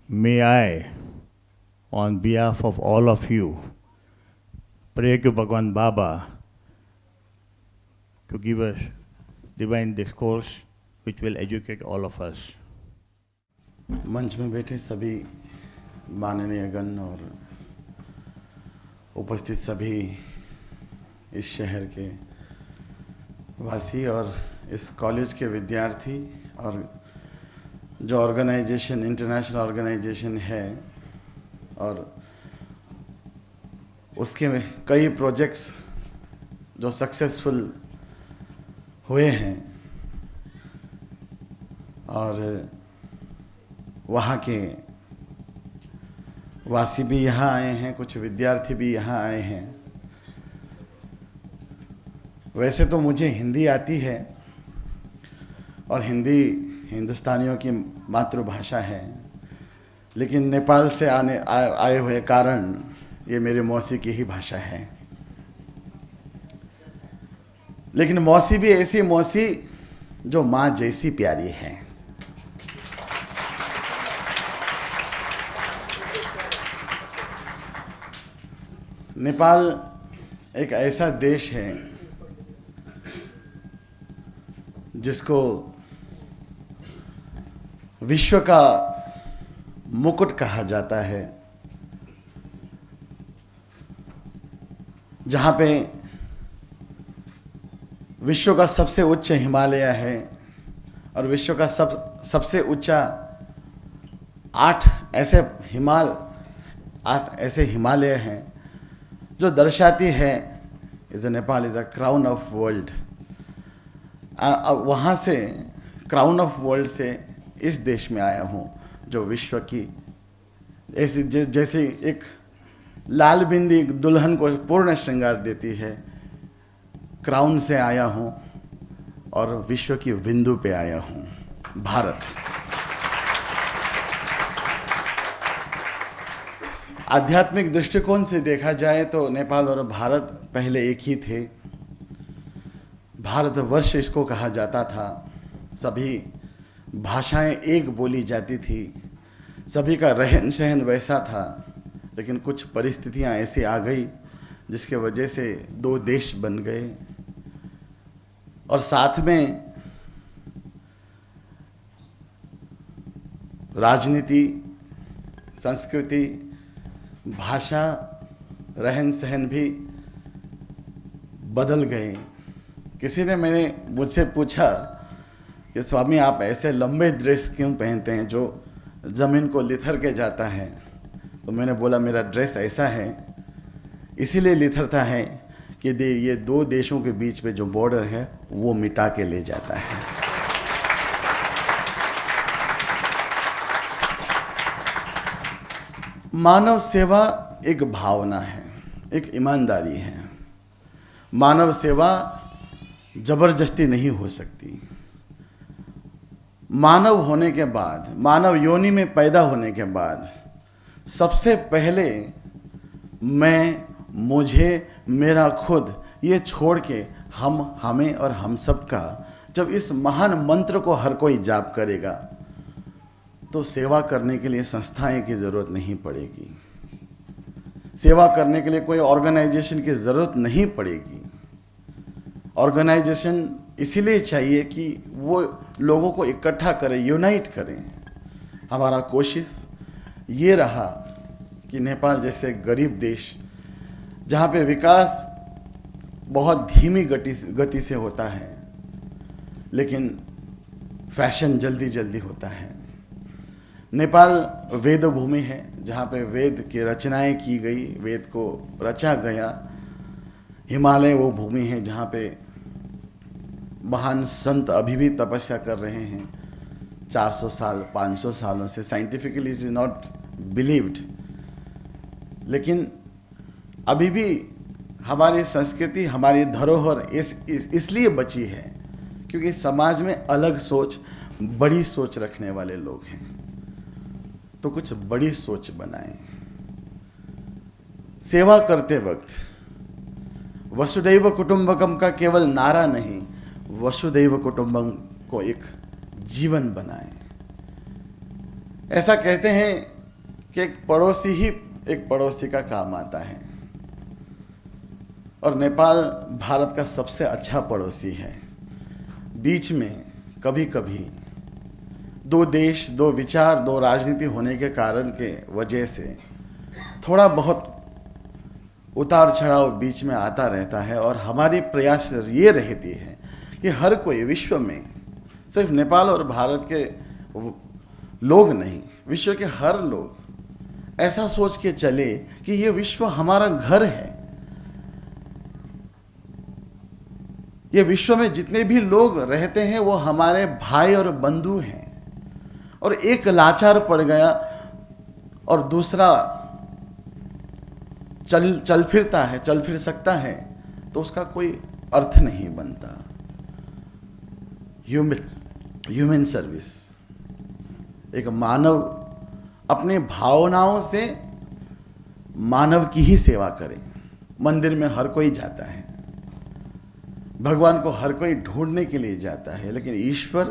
May I, on behalf of all of you, pray to Bhagawan Baba to give us divine discourse which will educate all of us. मंच में बैठे सभी माननीय गण और उपस्थित सभी इस शहर के वासी और इस कॉलेज के विद्यार्थी और जो ऑर्गेनाइजेशन इंटरनेशनल ऑर्गेनाइजेशन है और उसके कई प्रोजेक्ट्स जो सक्सेसफुल हुए हैं और वहाँ के वासी भी यहाँ आए हैं, कुछ विद्यार्थी भी यहाँ आए हैं। वैसे तो मुझे हिंदी आती है और हिंदी हिंदुस्तानियों की मातृभाषा है, लेकिन नेपाल से आए हुए कारण ये मेरे मौसी की ही भाषा है। लेकिन मौसी भी ऐसी मौसी जो माँ जैसी प्यारी है। नेपाल एक ऐसा देश है जिसको विश्व का मुकुट कहा जाता है, जहाँ पे विश्व का सबसे उच्च हिमालय है और विश्व का सबसे ऊंचा 8 ऐसे हिमालय हैं जो दर्शाती है Nepal is a crown of world. अब वहाँ से क्राउन ऑफ वर्ल्ड से इस देश में आया हूँ जो विश्व की ऐसी जैसे एक लाल बिंदी दुल्हन को पूर्ण श्रृंगार देती है, क्राउन से आया हूँ और विश्व की बिंदु पे आया हूँ, भारत। आध्यात्मिक दृष्टिकोण से देखा जाए तो नेपाल और भारत पहले एक ही थे। भारतवर्ष इसको कहा जाता था, सभी भाषाएं एक बोली जाती थी, सभी का रहन सहन वैसा था। लेकिन कुछ परिस्थितियां ऐसी आ गई जिसके वजह से 2 देश बन गए और साथ में राजनीति, संस्कृति, भाषा, रहन सहन भी बदल गए। किसी ने मुझसे पूछा कि स्वामी आप ऐसे लंबे ड्रेस क्यों पहनते हैं जो ज़मीन को लिथर के जाता है? तो मैंने बोला मेरा ड्रेस ऐसा है इसीलिए लिथरता है कि ये 2 देशों के बीच में जो बॉर्डर है वो मिटा के ले जाता है। मानव सेवा एक भावना है, एक ईमानदारी है। मानव सेवा जबरदस्ती नहीं हो सकती। मानव होने के बाद, मानव योनि में पैदा होने के बाद सबसे पहले मैं, मुझे, मेरा खुद ये छोड़ के हमें और हम सब का जब इस महान मंत्र को हर कोई जाप करेगा तो सेवा करने के लिए संस्थाएं की ज़रूरत नहीं पड़ेगी, सेवा करने के लिए कोई ऑर्गेनाइजेशन की ज़रूरत नहीं पड़ेगी। ऑर्गेनाइजेशन इसीलिए चाहिए कि वो लोगों को इकट्ठा करें, यूनाइट करें। हमारा कोशिश ये रहा कि नेपाल जैसे गरीब देश जहाँ पे विकास बहुत धीमी गति से होता है लेकिन फैशन जल्दी जल्दी होता है। नेपाल वेद भूमि है जहाँ पे वेद की रचनाएं की गई, वेद को रचा गया। हिमालय वो भूमि है जहाँ पे महान संत अभी भी तपस्या कर रहे हैं 400 साल 500 सालों से। Scientifically it is not believed, लेकिन अभी भी हमारी संस्कृति, हमारी धरोहर इसलिए बची है क्योंकि समाज में अलग सोच, बड़ी सोच रखने वाले लोग हैं। तो कुछ बड़ी सोच बनाएं। सेवा करते वक्त वसुदैव कुटुंबकम का केवल नारा नहीं, वसुदैव कुटुंबकम को एक जीवन बनाएं। ऐसा कहते हैं कि एक पड़ोसी ही एक पड़ोसी का काम आता है, और नेपाल भारत का सबसे अच्छा पड़ोसी है। बीच में कभी कभी दो देश, दो विचार, दो राजनीति होने के कारण के वजह से थोड़ा बहुत उतार चढ़ाव बीच में आता रहता है, और हमारी प्रयास ये रहती है कि हर कोई विश्व में, सिर्फ नेपाल और भारत के लोग नहीं, विश्व के हर लोग ऐसा सोच के चले कि ये विश्व हमारा घर है। ये विश्व में जितने भी लोग रहते हैं वो हमारे भाई और बंधु हैं, और एक लाचार पड़ गया और दूसरा चल फिर सकता है, तो उसका कोई अर्थ नहीं बनता। ह्यूमन सर्विस, एक मानव अपने भावनाओं से मानव की ही सेवा करे। मंदिर में हर कोई जाता है, भगवान को हर कोई ढूंढने के लिए जाता है, लेकिन ईश्वर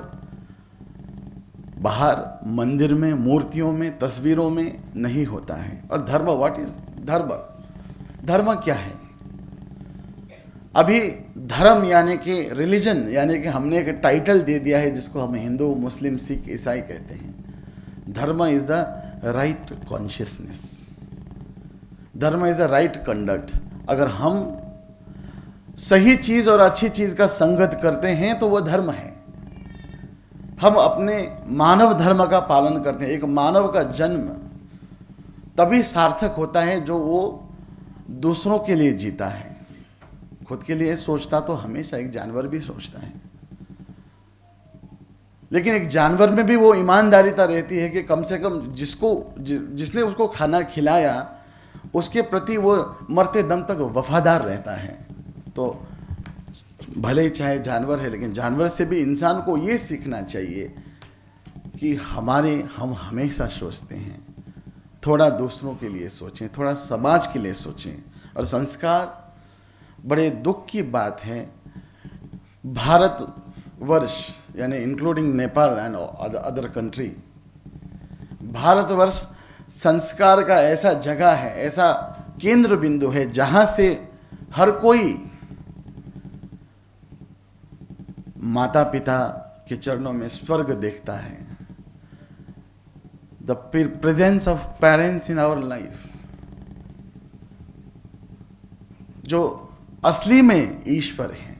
बाहर मंदिर में, मूर्तियों में, तस्वीरों में नहीं होता है। और धर्म, व्हाट इज धर्म? धर्म क्या है? अभी धर्म यानी कि रिलीजन, यानी कि हमने एक टाइटल दे दिया है जिसको हम हिंदू, मुस्लिम, सिख, ईसाई कहते हैं। धर्म इज द राइट कॉन्शियसनेस, धर्म इज द राइट कंडक्ट। अगर हम सही चीज और अच्छी चीज का संगत करते हैं तो वह धर्म है। हम अपने मानव धर्म का पालन करते हैं। एक मानव का जन्म तभी सार्थक होता है जो वो दूसरों के लिए जीता है। खुद के लिए सोचता तो हमेशा एक जानवर भी सोचता है, लेकिन एक जानवर में भी वो ईमानदारीता रहती है कि कम से कम जिसने उसको खाना खिलाया उसके प्रति वो मरते दम तक वफादार रहता है। तो भले ही चाहे जानवर है, लेकिन जानवर से भी इंसान को ये सीखना चाहिए कि हम हमेशा सोचते हैं, थोड़ा दूसरों के लिए सोचें, थोड़ा समाज के लिए सोचें। और संस्कार, बड़े दुख की बात है, भारतवर्ष यानी including Nepal and other country, Bharatvarsh संस्कार का ऐसा जगह है, ऐसा केंद्र बिंदु है जहां से हर कोई माता पिता के चरणों में स्वर्ग देखता है। The presence of parents in our life, जो असली में ईश्वर है।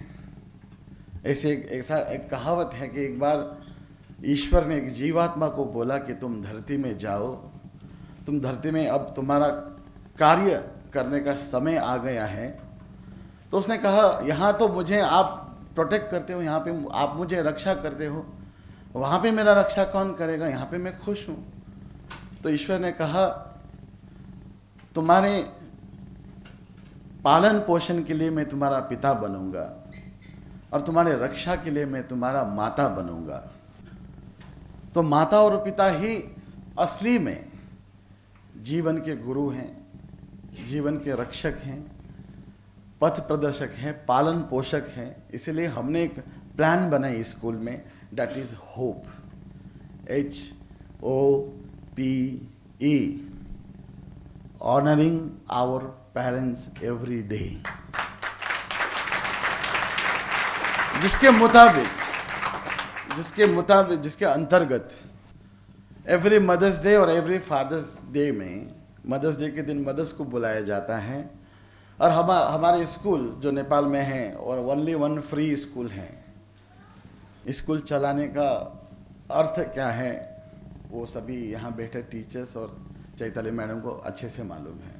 ऐसा एक कहावत है कि एक बार ईश्वर ने एक जीवात्मा को बोला कि तुम धरती में जाओ, तुम धरती में अब तुम्हारा कार्य करने का समय आ गया है। तो उसने कहा, यहाँ तो मुझे आप प्रोटेक्ट करते हो, यहाँ पे आप मुझे रक्षा करते हो, वहाँ पे मेरा रक्षा कौन करेगा? यहाँ पे मैं खुश हूँ। तो ईश्वर ने कहा, तुम्हारे पालन पोषण के लिए मैं तुम्हारा पिता बनूंगा और तुम्हारे रक्षा के लिए मैं तुम्हारा माता बनूंगा। तो माता और पिता ही असली में जीवन के गुरु हैं, जीवन के रक्षक हैं, पथ प्रदर्शक हैं, पालन पोषक हैं। इसलिए हमने एक प्लान बनाई स्कूल में, that is hope, HOPE, honouring our parents every day, जिसके अंतर्गत एवरी मदर्स डे और एवरी फादर्स डे में, मदर्स डे के दिन मदर्स को बुलाया जाता है। और हमारे स्कूल जो नेपाल में है, और ओनली वन फ्री स्कूल है। स्कूल चलाने का अर्थ क्या है वो सभी यहाँ बैठे टीचर्स और चैताली मैडम को अच्छे से मालूम है।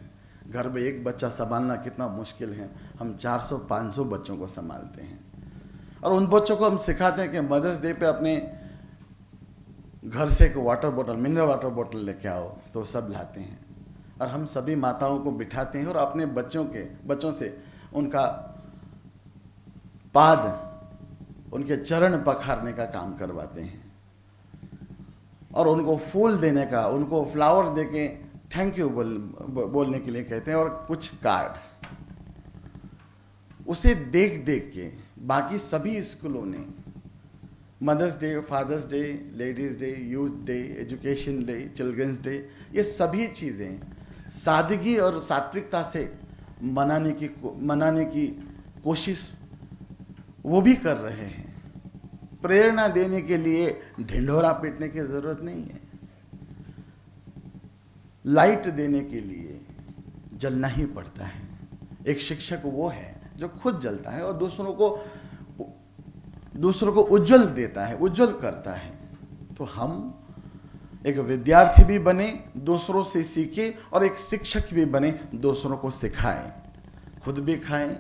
घर में एक बच्चा संभालना कितना मुश्किल है, हम 400-500 बच्चों को संभालते हैं। और उन बच्चों को हम सिखाते हैं कि मदर्स डे पे अपने घर से एक वाटर बोतल, मिनरल वाटर बोतल लेके आओ, तो सब लाते हैं। और हम सभी माताओं को बिठाते हैं और अपने बच्चों से उनका पाद, उनके चरण पखारने का काम करवाते हैं, और उनको फूल देने का, उनको फ्लावर देके थैंक यू बोलने के लिए कहते हैं, और कुछ कार्ड। उसे देख देख के बाकी सभी स्कूलों ने mother's day, father's day, ladies day, youth day, education day, children's day, ये सभी चीज़ें सादगी और सात्विकता से मनाने की कोशिश वो भी कर रहे हैं। प्रेरणा देने के लिए ढिंढोरा पीटने की ज़रूरत नहीं है। लाइट देने के लिए जलना ही पड़ता है। एक शिक्षक वो है जो खुद जलता है और दूसरों को उज्जवल देता है, उज्जवल करता है। तो हम एक विद्यार्थी भी बने, दूसरों से सीखे, और एक शिक्षक भी बने, दूसरों को सिखाएं, खुद भी खाएं,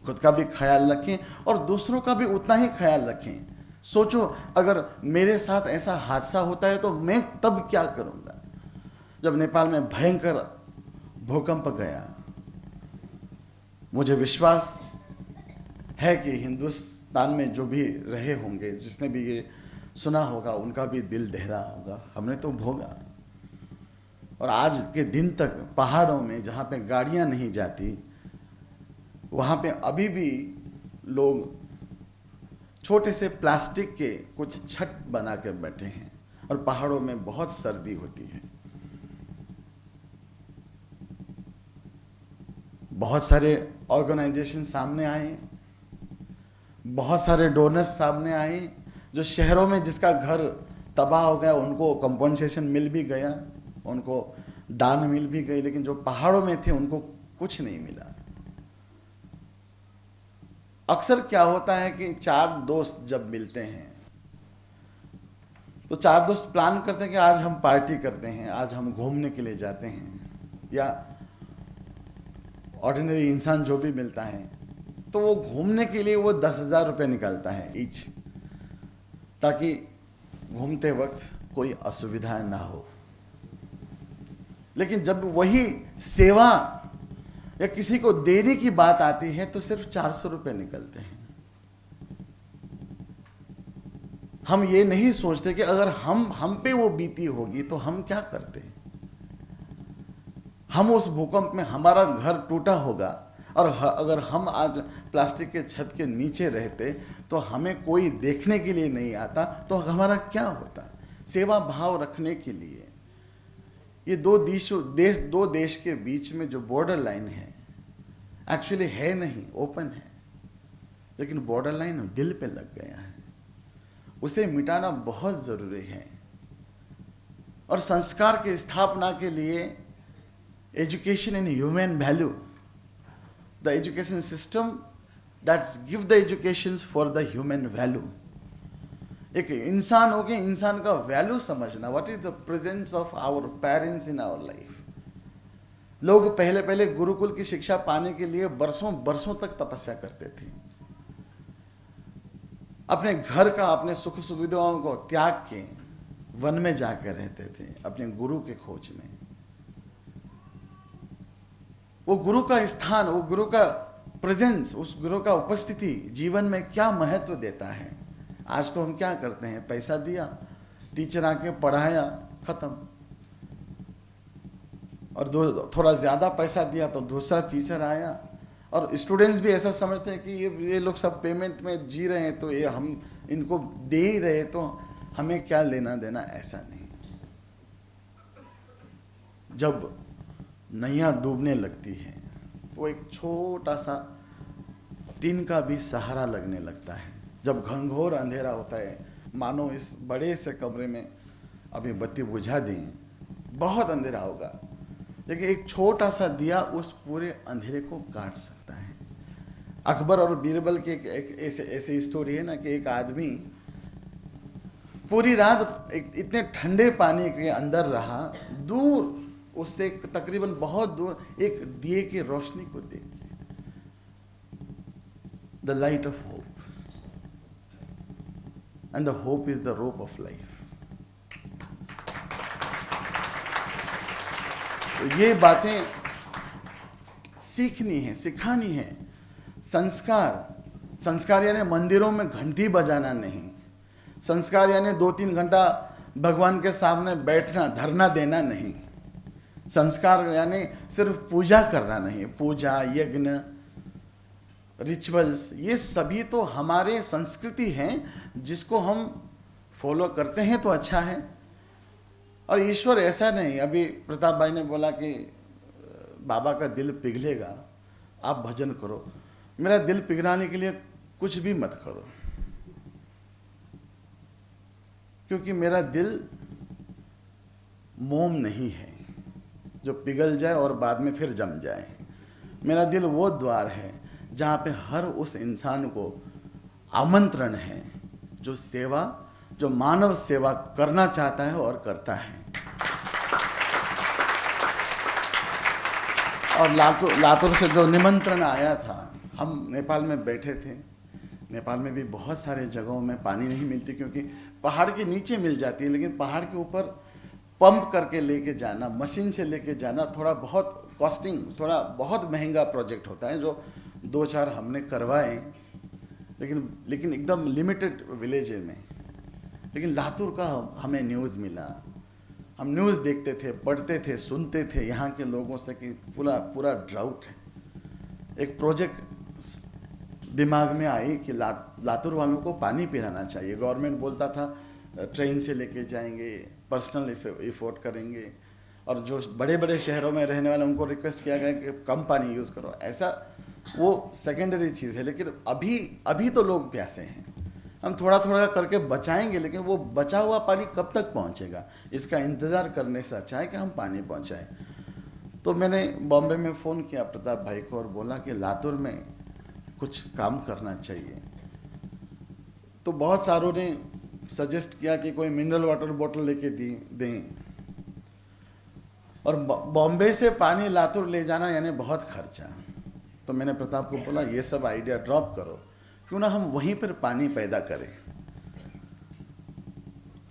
खुद का भी ख्याल रखें और दूसरों का भी उतना ही ख्याल रखें। सोचो, अगर मेरे साथ ऐसा हादसा होता है तो मैं तब क्या करूंगा। जब नेपाल में भयंकर भूकंप गया, मुझे विश्वास है कि हिंदुस्तान में जो भी रहे होंगे, जिसने भी ये सुना होगा, उनका भी दिल दहला होगा। हमने तो भोगा, और आज के दिन तक पहाड़ों में जहाँ पे गाड़ियाँ नहीं जाती, वहाँ पे अभी भी लोग छोटे से प्लास्टिक के कुछ छत बना के बैठे हैं, और पहाड़ों में बहुत सर्दी होती है। बहुत सारे ऑर्गेनाइजेशन सामने आए, बहुत सारे डोनर्स सामने आए। जो शहरों में जिसका घर तबाह हो गया उनको कंपनसेशन मिल भी गया, उनको दान मिल भी गई, लेकिन जो पहाड़ों में थे उनको कुछ नहीं मिला। अक्सर क्या होता है कि चार दोस्त जब मिलते हैं तो चार दोस्त प्लान करते हैं कि आज हम पार्टी करते हैं, आज हम घूमने के लिए जाते हैं, या ऑर्डिनरी इंसान जो भी मिलता है तो वो घूमने के लिए वो 10,000 रुपये निकालता है ईच, ताकि घूमते वक्त कोई असुविधा ना हो। लेकिन जब वही सेवा या किसी को देने की बात आती है तो सिर्फ 400 रुपये निकलते हैं। हम ये नहीं सोचते कि अगर हम पे वो बीती होगी तो हम क्या करते। हम उस भूकंप में हमारा घर टूटा होगा, और अगर हम आज प्लास्टिक के छत के नीचे रहते तो हमें कोई देखने के लिए नहीं आता, तो हमारा क्या होता। सेवा भाव रखने के लिए ये दो देश के बीच में जो बॉर्डर लाइन है, एक्चुअली है नहीं, ओपन है, लेकिन बॉर्डर लाइन दिल पे लग गया है। उसे मिटाना बहुत जरूरी है। और संस्कार की स्थापना के लिए education in human value, the education system that's give the education for the human value. एक इंसान हो के इंसान का वैल्यू समझना, what is the presence of our parents in our life. लोग पहले गुरुकुल की शिक्षा पाने के लिए बरसों तक तपस्या करते थे, अपने घर का, अपने सुख सुविधाओं को त्याग के वन में जाकर रहते थे अपने गुरु के खोज में। वो गुरु का स्थान, वो गुरु का प्रेजेंस, उस गुरु का उपस्थिति जीवन में क्या महत्व देता है। आज तो हम क्या करते हैं, पैसा दिया, टीचर आके पढ़ाया, खत्म। और थोड़ा ज़्यादा पैसा दिया तो दूसरा टीचर आया, और स्टूडेंट्स भी ऐसा समझते हैं कि ये लोग सब पेमेंट में जी रहे हैं, तो ये हम इनको दे ही रहे तो हमें क्या लेना देना। ऐसा नहीं। जब नैया डूबने लगती है तो एक छोटा सा टीन का भी सहारा लगने लगता है। जब घनघोर अंधेरा होता है, मानो इस बड़े से कमरे में अभी बत्ती बुझा दें, बहुत अंधेरा होगा, लेकिन एक छोटा सा दिया उस पूरे अंधेरे को काट सकता है। अकबर और बीरबल की एक ऐसी स्टोरी है ना, कि एक आदमी पूरी रात इतने ठंडे पानी के अंदर रहा, दूर उससे तकरीबन बहुत दूर एक दिए की रोशनी को देख के, the light of hope, and the hope is the rope of life. तो ये बातें सीखनी है, सिखानी है। संस्कार यानी मंदिरों में घंटी बजाना नहीं। संस्कार यानी 2-3 घंटा भगवान के सामने बैठना, धरना देना नहीं। संस्कार यानी सिर्फ पूजा करना नहीं। पूजा, यज्ञ, रिचुअल्स, ये सभी तो हमारे संस्कृति हैं जिसको हम फॉलो करते हैं तो अच्छा है। और ईश्वर ऐसा नहीं, अभी प्रताप भाई ने बोला कि बाबा का दिल पिघलेगा, आप भजन करो। मेरा दिल पिघलाने के लिए कुछ भी मत करो, क्योंकि मेरा दिल मोम नहीं है जो पिघल जाए और बाद में फिर जम जाए। मेरा दिल वो द्वार है जहाँ पे हर उस इंसान को आमंत्रण है जो सेवा, जो मानव सेवा करना चाहता है और करता है। और लातूर से जो निमंत्रण आया था, हम नेपाल में बैठे थे। नेपाल में भी बहुत सारे जगहों में पानी नहीं मिलती, क्योंकि पहाड़ के नीचे मिल जाती है, लेकिन पहाड़ के ऊपर पंप करके लेके जाना, मशीन से लेके जाना थोड़ा बहुत कॉस्टिंग, थोड़ा बहुत महंगा प्रोजेक्ट होता है, जो 2-4 हमने करवाए, लेकिन एकदम लिमिटेड विलेज में। लेकिन लातूर का हमें न्यूज़ मिला, हम न्यूज़ देखते थे, पढ़ते थे, सुनते थे यहाँ के लोगों से कि पूरा ड्राउट है। एक प्रोजेक्ट दिमाग में आई कि लातूर वालों को पानी पिलाना चाहिए। गवर्नमेंट बोलता था ट्रेन से लेके जाएंगे, पर्सनल एफोर्ट करेंगे, और जो बड़े बड़े शहरों में रहने वाले उनको रिक्वेस्ट किया गया कि कम पानी यूज़ करो। ऐसा वो सेकेंडरी चीज़ है, लेकिन अभी तो लोग प्यासे हैं। हम थोड़ा थोड़ा करके बचाएंगे, लेकिन वो बचा हुआ पानी कब तक पहुंचेगा, इसका इंतज़ार करने से अच्छा है कि हम पानी पहुंचाएं। तो मैंने बॉम्बे में फ़ोन किया प्रताप भाई को और बोला कि लातूर में कुछ काम करना चाहिए। तो बहुत सारों ने सजेस्ट किया कि कोई मिनरल वाटर बोतल लेके दें, और बॉम्बे से पानी लातूर ले जाना यानी बहुत खर्चा। तो मैंने प्रताप को बोला ये सब आइडिया ड्रॉप करो, क्यों ना हम वहीं पर पानी पैदा करें।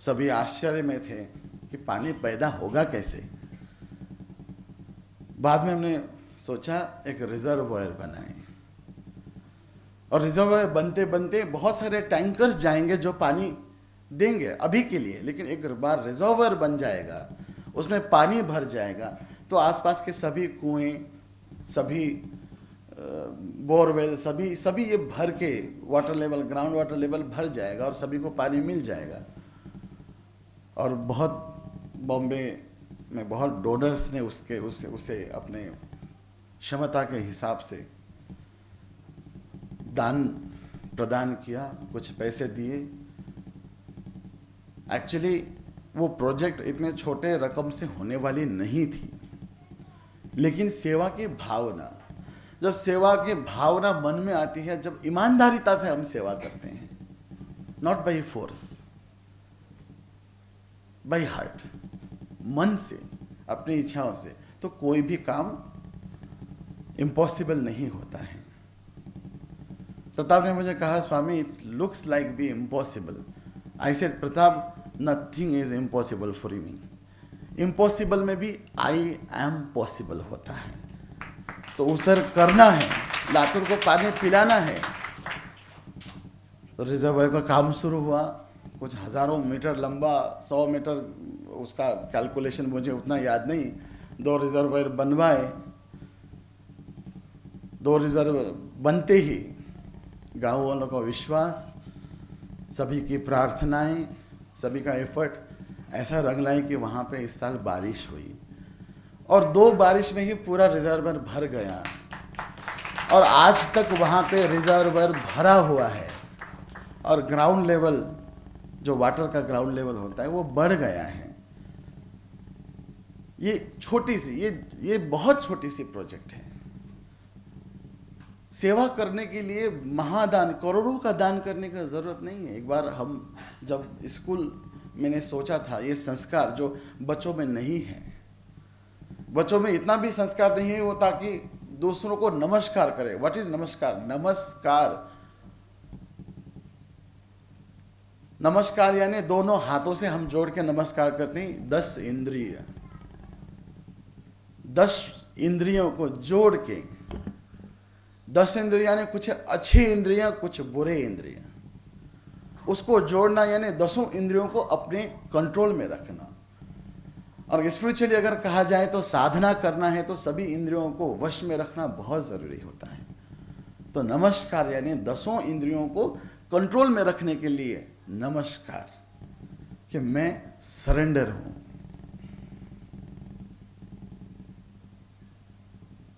सभी आश्चर्य में थे कि पानी पैदा होगा कैसे। बाद में हमने सोचा एक रिजर्वायर बनाएं, और रिजर्वायर बनते बनते बहुत सारे टैंकर्स जाएंगे जो पानी देंगे अभी के लिए, लेकिन एक बार रिजर्वायर बन जाएगा, उसमें पानी भर जाएगा, तो आसपास के सभी कुएं, सभी बोरवेल, सभी ये भर के water level, ground water level भर जाएगा और सभी को पानी मिल जाएगा। और बहुत बॉम्बे में बहुत डोनर्स ने उसे अपने क्षमता के हिसाब से दान प्रदान किया, कुछ पैसे दिए। एक्चुअली वो प्रोजेक्ट इतने छोटे रकम से होने वाली नहीं थी, लेकिन सेवा की भावना, जब सेवा की भावना मन में आती है, जब ईमानदारीता से हम सेवा करते हैं, not by force, by heart, मन से, अपनी इच्छाओं से, तो कोई भी काम इम्पॉसिबल नहीं होता है। प्रताप ने मुझे कहा, Swami it looks like be impossible. I said, Pratap nothing is impossible for me. Impossible में भी आई एम पॉसिबल होता है। तो उधर करना है, लातूर को पानी पिलाना है। तो रिजर्वायर का काम शुरू हुआ, कुछ हजारों मीटर लंबा, 100 मीटर, उसका कैलकुलेशन मुझे उतना याद नहीं। 2 रिजर्वायर बनवाए। 2 रिजर्वायर बनते ही गाँव वालों का विश्वास, सभी की प्रार्थनाएं, सभी का एफर्ट ऐसा रंग लाई कि वहाँ पे इस साल बारिश हुई, और 2 बारिश में ही पूरा रिजर्वायर भर गया, और आज तक वहाँ पे रिजर्वायर भरा हुआ है, और ग्राउंड लेवल, जो वाटर का ग्राउंड लेवल होता है, वो बढ़ गया है। ये छोटी सी, ये बहुत छोटी सी प्रोजेक्ट है। सेवा करने के लिए महादान, करोड़ों का दान करने की ज़रूरत नहीं है। एक बार हम जब स्कूल, मैंने सोचा था ये संस्कार जो बच्चों में नहीं है, बच्चों में इतना भी संस्कार नहीं है वो, ताकि दूसरों को नमस्कार करे। व्हाट इज नमस्कार? नमस्कार यानी दोनों हाथों से हम जोड़ के नमस्कार करते हैं। 10 इंद्रियों को जोड़ के, 10 इंद्रियां यानी कुछ अच्छी इंद्रियां, कुछ बुरे इंद्रियां, उसको जोड़ना यानी 10 इंद्रियों को अपने कंट्रोल में रखना। और स्पिरिचुअली अगर कहा जाए तो साधना करना है तो सभी इंद्रियों को वश में रखना बहुत ज़रूरी होता है। तो नमस्कार यानी 10 इंद्रियों को कंट्रोल में रखने के लिए नमस्कार, कि मैं सरेंडर हूं,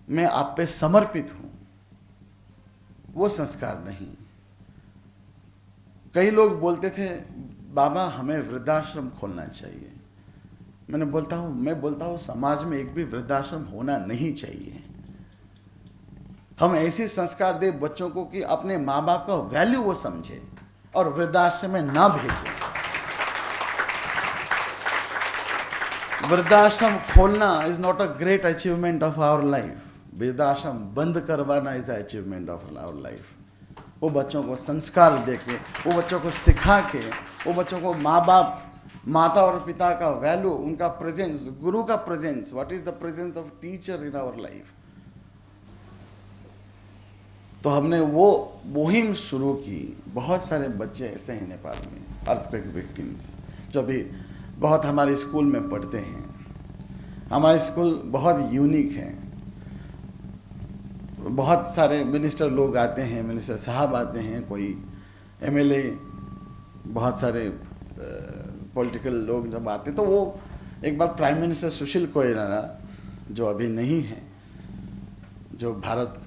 मैं आप पे समर्पित हूं। वो संस्कार नहीं। कई लोग बोलते थे बाबा हमें वृद्धाश्रम खोलना चाहिए। मैं बोलता हूं समाज में एक भी वृद्धाश्रम होना नहीं चाहिए। हम ऐसे संस्कार दे बच्चों को कि अपने माँ बाप का वैल्यू वो समझे और वृद्धाश्रम में ना भेजे। वृद्धाश्रम खोलना is not a great achievement of our life. वृद्धाश्रम बंद करवाना is achievement of our life. वो बच्चों को संस्कार देके, वो बच्चों को सिखा के, वो बच्चों को माँ बाप, माता और पिता का वैल्यू, उनका प्रेजेंस, गुरु का presence, what is the presence of teacher in our life. तो हमने वो मुहिम शुरू की। बहुत सारे बच्चे ऐसे हैं नेपाल में, अर्थक्वेक विक्टिम्स, जो भी बहुत हमारे स्कूल में पढ़ते हैं। हमारा स्कूल बहुत यूनिक है। बहुत सारे मिनिस्टर लोग आते हैं, मिनिस्टर साहब आते हैं, कोई एमएलए, बहुत सारे पॉलिटिकल लोग जब आते हैं तो वो एक बार प्राइम मिनिस्टर सुशील कोइराला, जो अभी नहीं है, जो भारत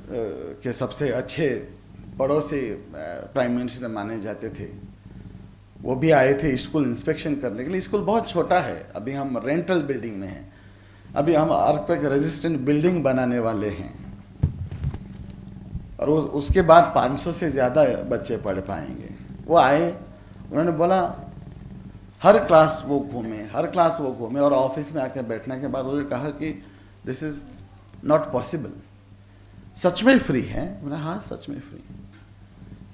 के सबसे अच्छे पड़ोसी प्राइम मिनिस्टर माने जाते थे, वो भी आए थे स्कूल इंस्पेक्शन करने के लिए। स्कूल बहुत छोटा है, अभी हम रेंटल बिल्डिंग में हैं, अभी हम अर्थक्वेक रेजिस्टेंट बिल्डिंग बनाने वाले हैं और उसके बाद 500 से ज़्यादा बच्चे पढ़ पाएंगे। वो आए, उन्होंने बोला हर क्लास वो घूमे और ऑफिस में आकर बैठने के बाद उन्होंने कहा कि दिस इज़ नॉट पॉसिबल। सच में फ्री है? बोला हाँ सच में फ्री।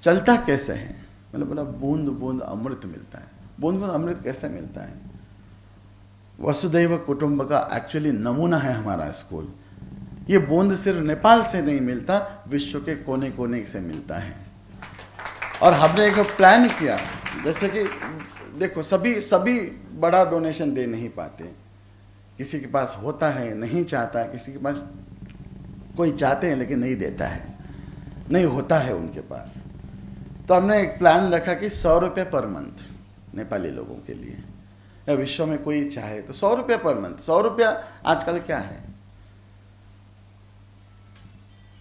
चलता कैसे है? मैंने बोला बूंद बूंद अमृत मिलता है। बूंद बूंद अमृत कैसे मिलता है? वसुदैव कुटुंब का एक्चुअली नमूना है हमारा स्कूल। ये बूंद सिर्फ नेपाल से नहीं मिलता, विश्व के कोने कोने से मिलता है। और हमने एक प्लान किया, जैसे कि देखो सभी बड़ा डोनेशन दे नहीं पाते, किसी के पास होता है नहीं चाहता, किसी के पास कोई चाहते हैं लेकिन नहीं देता है, नहीं होता है उनके पास। तो हमने एक प्लान रखा कि 100 रुपये पर मंथ नेपाली लोगों के लिए, या विश्व में कोई चाहे तो 100 रुपये पर मंथ। 100 रुपया आजकल क्या है?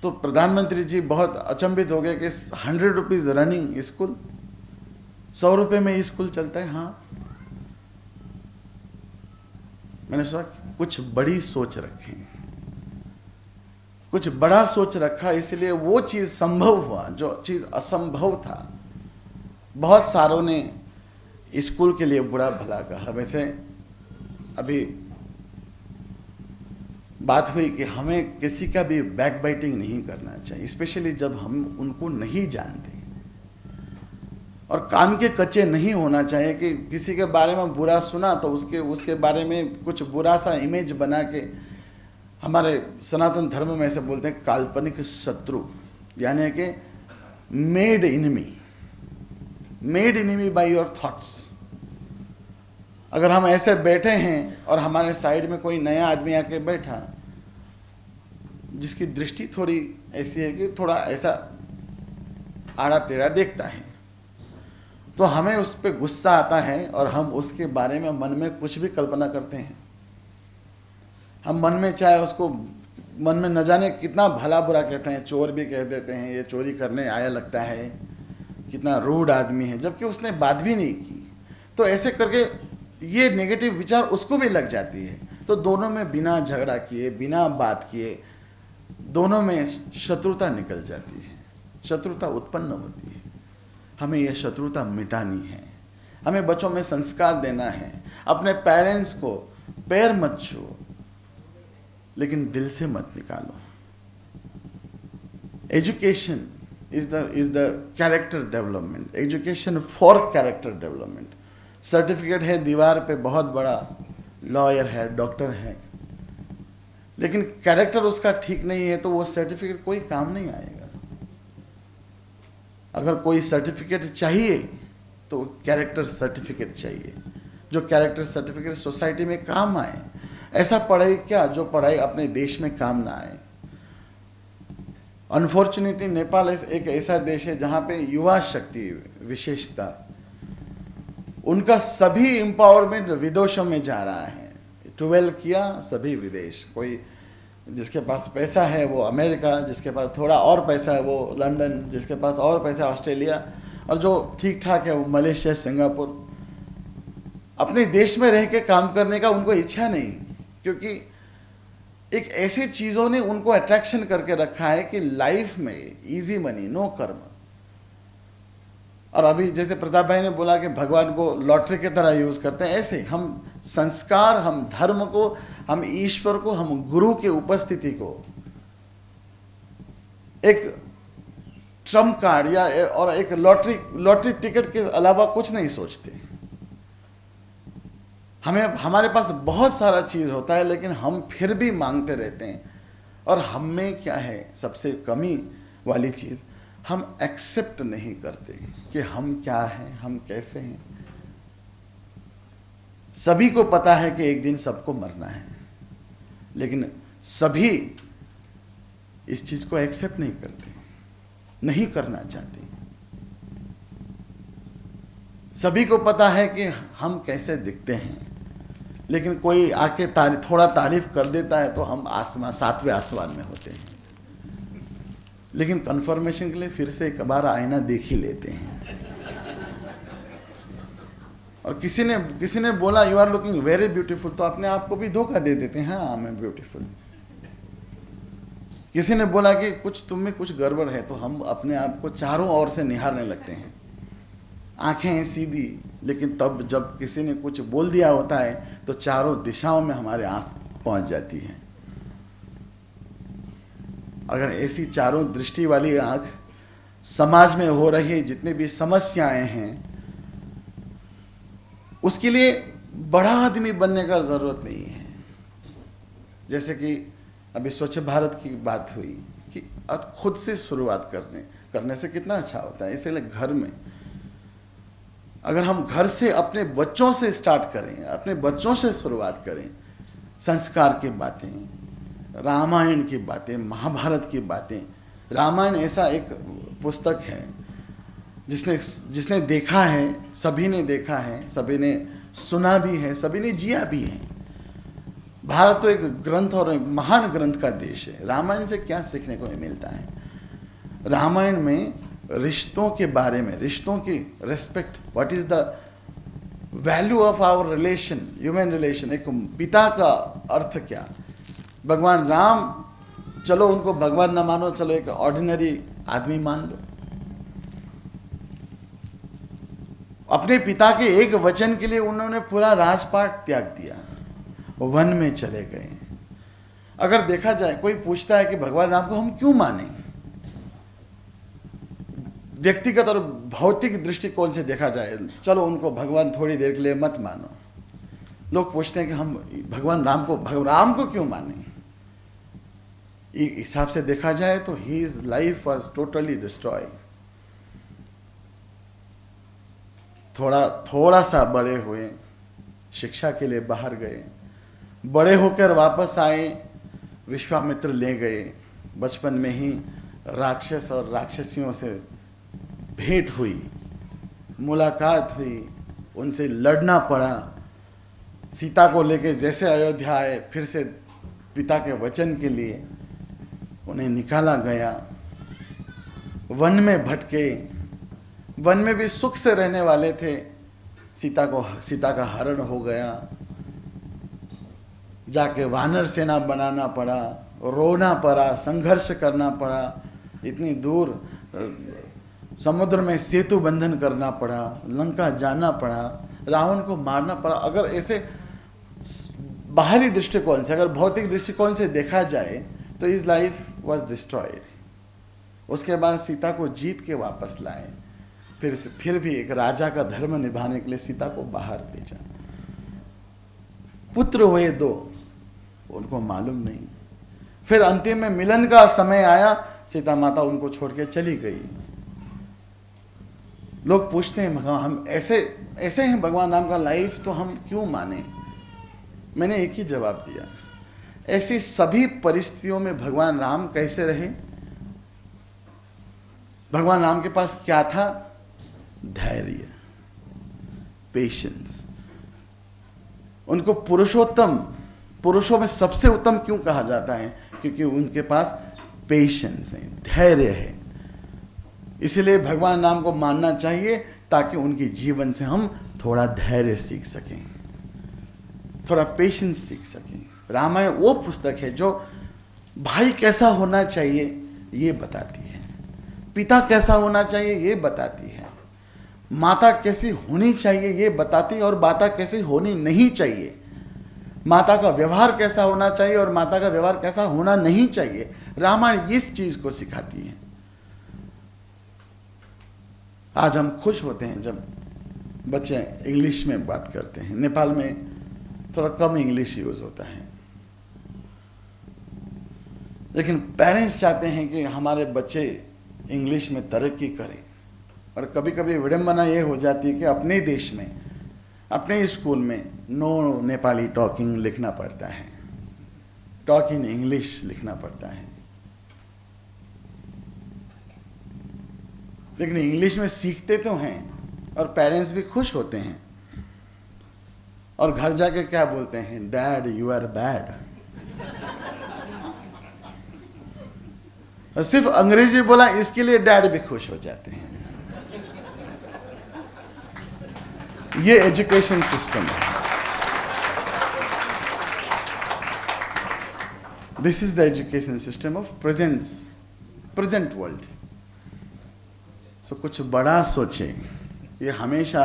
तो प्रधानमंत्री जी बहुत अचंभित हो गए कि 100 रुपीज रनिंग स्कूल, 100 रुपये में स्कूल चलता है। हाँ, मैंने सोचा कुछ बड़ी सोच रखें, कुछ बड़ा सोच रखा, इसलिए वो चीज संभव हुआ जो चीज असंभव था। बहुत सारों ने स्कूल के लिए बुरा भला कहा। वैसे अभी बात हुई कि हमें किसी का भी बैक बाइटिंग नहीं करना चाहिए, स्पेशली जब हम उनको नहीं जानते, और कान के कच्चे नहीं होना चाहिए कि किसी के बारे में बुरा सुना तो उसके बारे में कुछ बुरा सा इमेज बना के, हमारे सनातन धर्म में ऐसे बोलते हैं काल्पनिक शत्रु, यानी कि made enemy by your thoughts. अगर हम ऐसे बैठे हैं और हमारे साइड में कोई नया आदमी आके बैठा जिसकी दृष्टि थोड़ी ऐसी है कि थोड़ा ऐसा आड़ा टेढ़ा देखता है, तो हमें उस पर गुस्सा आता है और हम उसके बारे में मन में कुछ भी कल्पना करते हैं। हम मन में चाहे उसको मन में न जाने कितना भला बुरा कहते हैं, चोर भी कह देते हैं, ये चोरी करने आया लगता है, कितना रूड आदमी है, जबकि उसने बात भी नहीं की। तो ऐसे करके ये नेगेटिव विचार उसको भी लग जाती है। तो दोनों में बिना झगड़ा किए, बिना बात किए, दोनों में शत्रुता निकल जाती है, शत्रुता उत्पन्न होती है। हमें यह शत्रुता मिटानी है, हमें बच्चों में संस्कार देना है। अपने पेरेंट्स को पैर मत छुओ, लेकिन दिल से मत निकालो। Education is the character development, education for character development. Certificate है दीवार पे, बहुत बड़ा लॉयर है, डॉक्टर है, लेकिन कैरेक्टर उसका ठीक नहीं है तो वो सर्टिफिकेट कोई काम नहीं आएगा। अगर कोई सर्टिफिकेट चाहिए तो कैरेक्टर सर्टिफिकेट चाहिए, जो कैरेक्टर सर्टिफिकेट सोसाइटी में काम आए। ऐसा पढ़ाई क्या जो पढ़ाई अपने देश में काम ना आए। अनफॉर्चुनेटली नेपाल एक ऐसा देश है जहाँ पे युवा शक्ति विशेषता, उनका सभी एम्पावरमेंट विदेशों में जा रहा है। 12 किया सभी विदेश, कोई जिसके पास पैसा है वो अमेरिका, जिसके पास थोड़ा और पैसा है वो लंदन, जिसके पास और पैसा है ऑस्ट्रेलिया, और जो ठीक ठाक है वो मलेशिया, सिंगापुर। अपने देश में रह के काम करने का उनको इच्छा नहीं, क्योंकि एक ऐसी चीज़ों ने उनको अट्रैक्शन करके रखा है कि लाइफ में इजी मनी, नो कर्म। और अभी जैसे प्रताप भाई ने बोला कि भगवान को लॉटरी की तरह यूज करते हैं, ऐसे हम संस्कार, हम धर्म को, हम ईश्वर को, हम गुरु के उपस्थिति को एक ट्रम्प कार्ड या और एक लॉटरी टिकट के अलावा कुछ नहीं सोचते। हमारे पास बहुत सारा चीज होता है, लेकिन हम फिर भी मांगते रहते हैं। और हम में क्या है सबसे कमी वाली चीज, हम एक्सेप्ट नहीं करते कि हम क्या हैं, हम कैसे हैं। सभी को पता है कि एक दिन सबको मरना है, लेकिन सभी इस चीज को एक्सेप्ट नहीं करते, नहीं करना चाहते। सभी को पता है कि हम कैसे दिखते हैं, लेकिन कोई आके थोड़ा तारीफ कर देता है तो हम 7वें आसमान में होते हैं। लेकिन कंफर्मेशन के लिए फिर से एक बार आईना देख ही लेते हैं। और किसी ने बोला you are looking very beautiful, तो अपने आप को भी धोखा दे देते हैं, हाँ मैं ब्यूटीफुल। किसी ने बोला कि कुछ तुम में कुछ गड़बड़ है, तो हम अपने आप को चारों ओर से निहारने लगते हैं। आंखें हैं सीधी, लेकिन तब जब किसी ने कुछ बोल दिया होता है तो चारों दिशाओं में हमारे आंख पहुंच जाती है। अगर ऐसी चारों दृष्टि वाली आंख समाज में हो रही जितनी भी समस्याएं हैं, उसके लिए बड़ा आदमी बनने का जरूरत नहीं है। जैसे कि अभी स्वच्छ भारत की बात हुई कि खुद से शुरुआत करने से कितना अच्छा होता है। इसलिए घर में अगर हम घर से अपने बच्चों से स्टार्ट करें, अपने बच्चों से शुरुआत करें, संस्कार की बातें, रामायण की बातें, महाभारत की बातें। रामायण ऐसा एक पुस्तक है जिसने देखा है, सभी ने देखा है, सभी ने सुना भी है, सभी ने जिया भी है। भारत तो एक ग्रंथ और एक महान ग्रंथ का देश है। रामायण से क्या सीखने को मिलता है? रामायण में रिश्तों के बारे में, रिश्तों की respect, what is the value of our relation, human relation. एक पिता का अर्थ क्या? भगवान राम, चलो उनको भगवान ना मानो, चलो एक ऑर्डिनरी आदमी मान लो। अपने पिता के एक वचन के लिए उन्होंने पूरा राजपाट त्याग दिया, वन में चले गए। अगर देखा जाए, कोई पूछता है कि भगवान राम को हम क्यों माने, व्यक्तिगत और भौतिक दृष्टिकोण से देखा जाए, चलो उनको भगवान थोड़ी देर के लिए मत मानो। लोग पूछते हैं कि हम भगवान राम को क्यों माने। इस हिसाब से देखा जाए तो his life was totally destroy. थोड़ा सा बड़े हुए, शिक्षा के लिए बाहर गए, बड़े होकर वापस आए, विश्वामित्र ले गए। बचपन में ही राक्षस और राक्षसियों से भेंट हुई, मुलाकात हुई, उनसे लड़ना पड़ा। सीता को लेकर जैसे अयोध्या आए, फिर से पिता के वचन के लिए उन्हें निकाला गया। वन में भटके, वन में भी सुख से रहने वाले थे, सीता का हरण हो गया। जाके वानर सेना बनाना पड़ा, रोना पड़ा, संघर्ष करना पड़ा, इतनी दूर समुद्र में सेतु बंधन करना पड़ा, लंका जाना पड़ा, रावण को मारना पड़ा। अगर ऐसे बाहरी दृष्टिकोण से, अगर भौतिक दृष्टिकोण से देखा जाए तो इज लाइफ वॉज डिस्ट्रॉयड। उसके बाद सीता को जीत के वापस लाए, फिर भी एक राजा का धर्म निभाने के लिए सीता को बाहर भेजा। पुत्र हुए 2, उनको मालूम नहीं। फिर अंतिम में मिलन का समय आया, सीता माता उनको छोड़ के चली गई। लोग पूछते हैं भगवान हम ऐसे हैं, भगवान राम का लाइफ तो हम क्यों माने? मैंने एक ही जवाब दिया, ऐसी सभी परिस्थितियों में भगवान राम कैसे रहे भगवान राम के पास क्या था? धैर्य, पेशेंस। उनको पुरुषोत्तम, पुरुषों में सबसे उत्तम क्यों कहा जाता है? क्योंकि उनके पास पेशेंस है, धैर्य है। इसलिए भगवान राम को मानना चाहिए ताकि उनके जीवन से हम थोड़ा धैर्य सीख सकें, थोड़ा पेशेंस सीख सकें। रामायण वो पुस्तक है जो भाई कैसा होना चाहिए ये बताती है, पिता कैसा होना चाहिए ये बताती है, माता कैसी होनी चाहिए ये बताती है, और माता कैसी होनी नहीं चाहिए, माता का व्यवहार कैसा होना चाहिए और माता का व्यवहार कैसा होना नहीं चाहिए। रामायण इस चीज को सिखाती है। आज हम खुश होते हैं जब बच्चे इंग्लिश में बात करते हैं। नेपाल में थोड़ा कम इंग्लिश यूज होता है, लेकिन पेरेंट्स चाहते हैं कि हमारे बच्चे इंग्लिश में तरक्की करें। और कभी कभी विडंबना ये हो जाती है कि अपने देश में, अपने स्कूल में नो नेपाली टॉकिंग लिखना पड़ता है, टॉक इन इंग्लिश लिखना पड़ता है। लेकिन इंग्लिश में सीखते तो हैं और पेरेंट्स भी खुश होते हैं, और घर जाके क्या बोलते हैं? Dad you are bad. और सिर्फ अंग्रेजी बोला इसके लिए डैड भी खुश हो जाते हैं। ये एजुकेशन सिस्टम है। This is the education system of present world. So कुछ बड़ा सोचें, ये हमेशा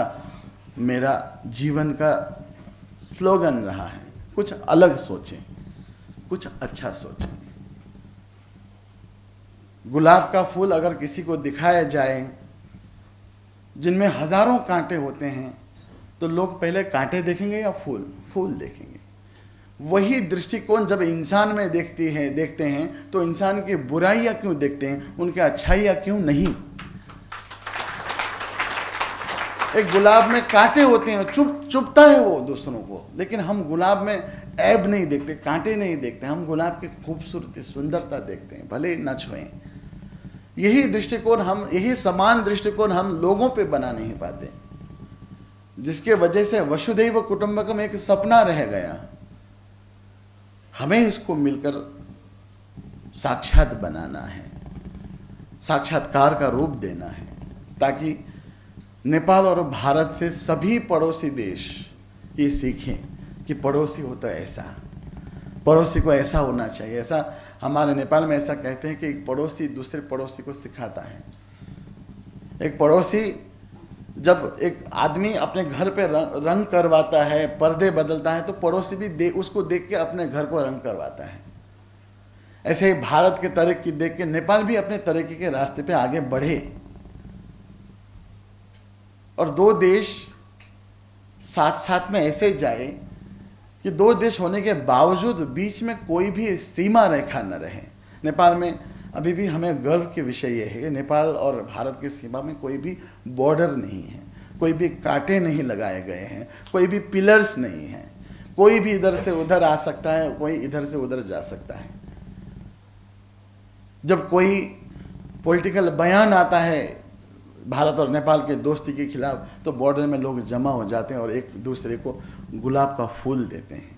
मेरा जीवन का स्लोगन रहा है। कुछ अलग सोचें, कुछ अच्छा सोचें। गुलाब का फूल अगर किसी को दिखाया जाए जिनमें हजारों कांटे होते हैं, तो लोग पहले कांटे देखेंगे या फूल देखेंगे? वही दृष्टिकोण जब इंसान में देखते हैं तो इंसान की बुराइयां क्यों देखते हैं, उनकी अच्छाइयां क्यों नहीं? एक गुलाब में कांटे होते हैं, चुभता है वो दूसरों को, लेकिन हम गुलाब में ऐब नहीं देखते, कांटे नहीं देखते, हम गुलाब की खूबसूरती, सुंदरता देखते हैं, भले न छुएं। यही समान दृष्टिकोण हम लोगों पे बना नहीं पाते, जिसके वजह से वसुधैव कुटुंबकम एक सपना रह गया। हमें इसको मिलकर साक्षात बनाना है, साक्षात्कार का रूप देना है, ताकि नेपाल और भारत से सभी पड़ोसी देश ये सीखें कि पड़ोसी होता है ऐसा, पड़ोसी को ऐसा होना चाहिए। ऐसा हमारे नेपाल में ऐसा कहते हैं कि एक पड़ोसी दूसरे पड़ोसी को सिखाता है। एक पड़ोसी जब एक आदमी अपने घर पे रंग करवाता है, पर्दे बदलता है, तो पड़ोसी भी उसको देख के अपने घर को रंग करवाता है। ऐसे ही भारत के तरक्की देख के नेपाल भी अपने तरक्की के रास्ते पे आगे बढ़े, और दो देश साथ साथ में ऐसे जाए कि दो देश होने के बावजूद बीच में कोई भी सीमा रेखा न रहे। नेपाल में अभी भी हमें गर्व के विषय यह है कि नेपाल और भारत की सीमा में कोई भी बॉर्डर नहीं है, कोई भी कांटे नहीं लगाए गए हैं, कोई भी पिलर्स नहीं हैं, कोई भी इधर से उधर आ सकता है, कोई इधर से उधर जा सकता है। जब कोई पॉलिटिकल बयान आता है भारत और नेपाल के दोस्ती के खिलाफ, तो बॉर्डर में लोग जमा हो जाते हैं और एक दूसरे को गुलाब का फूल देते हैं।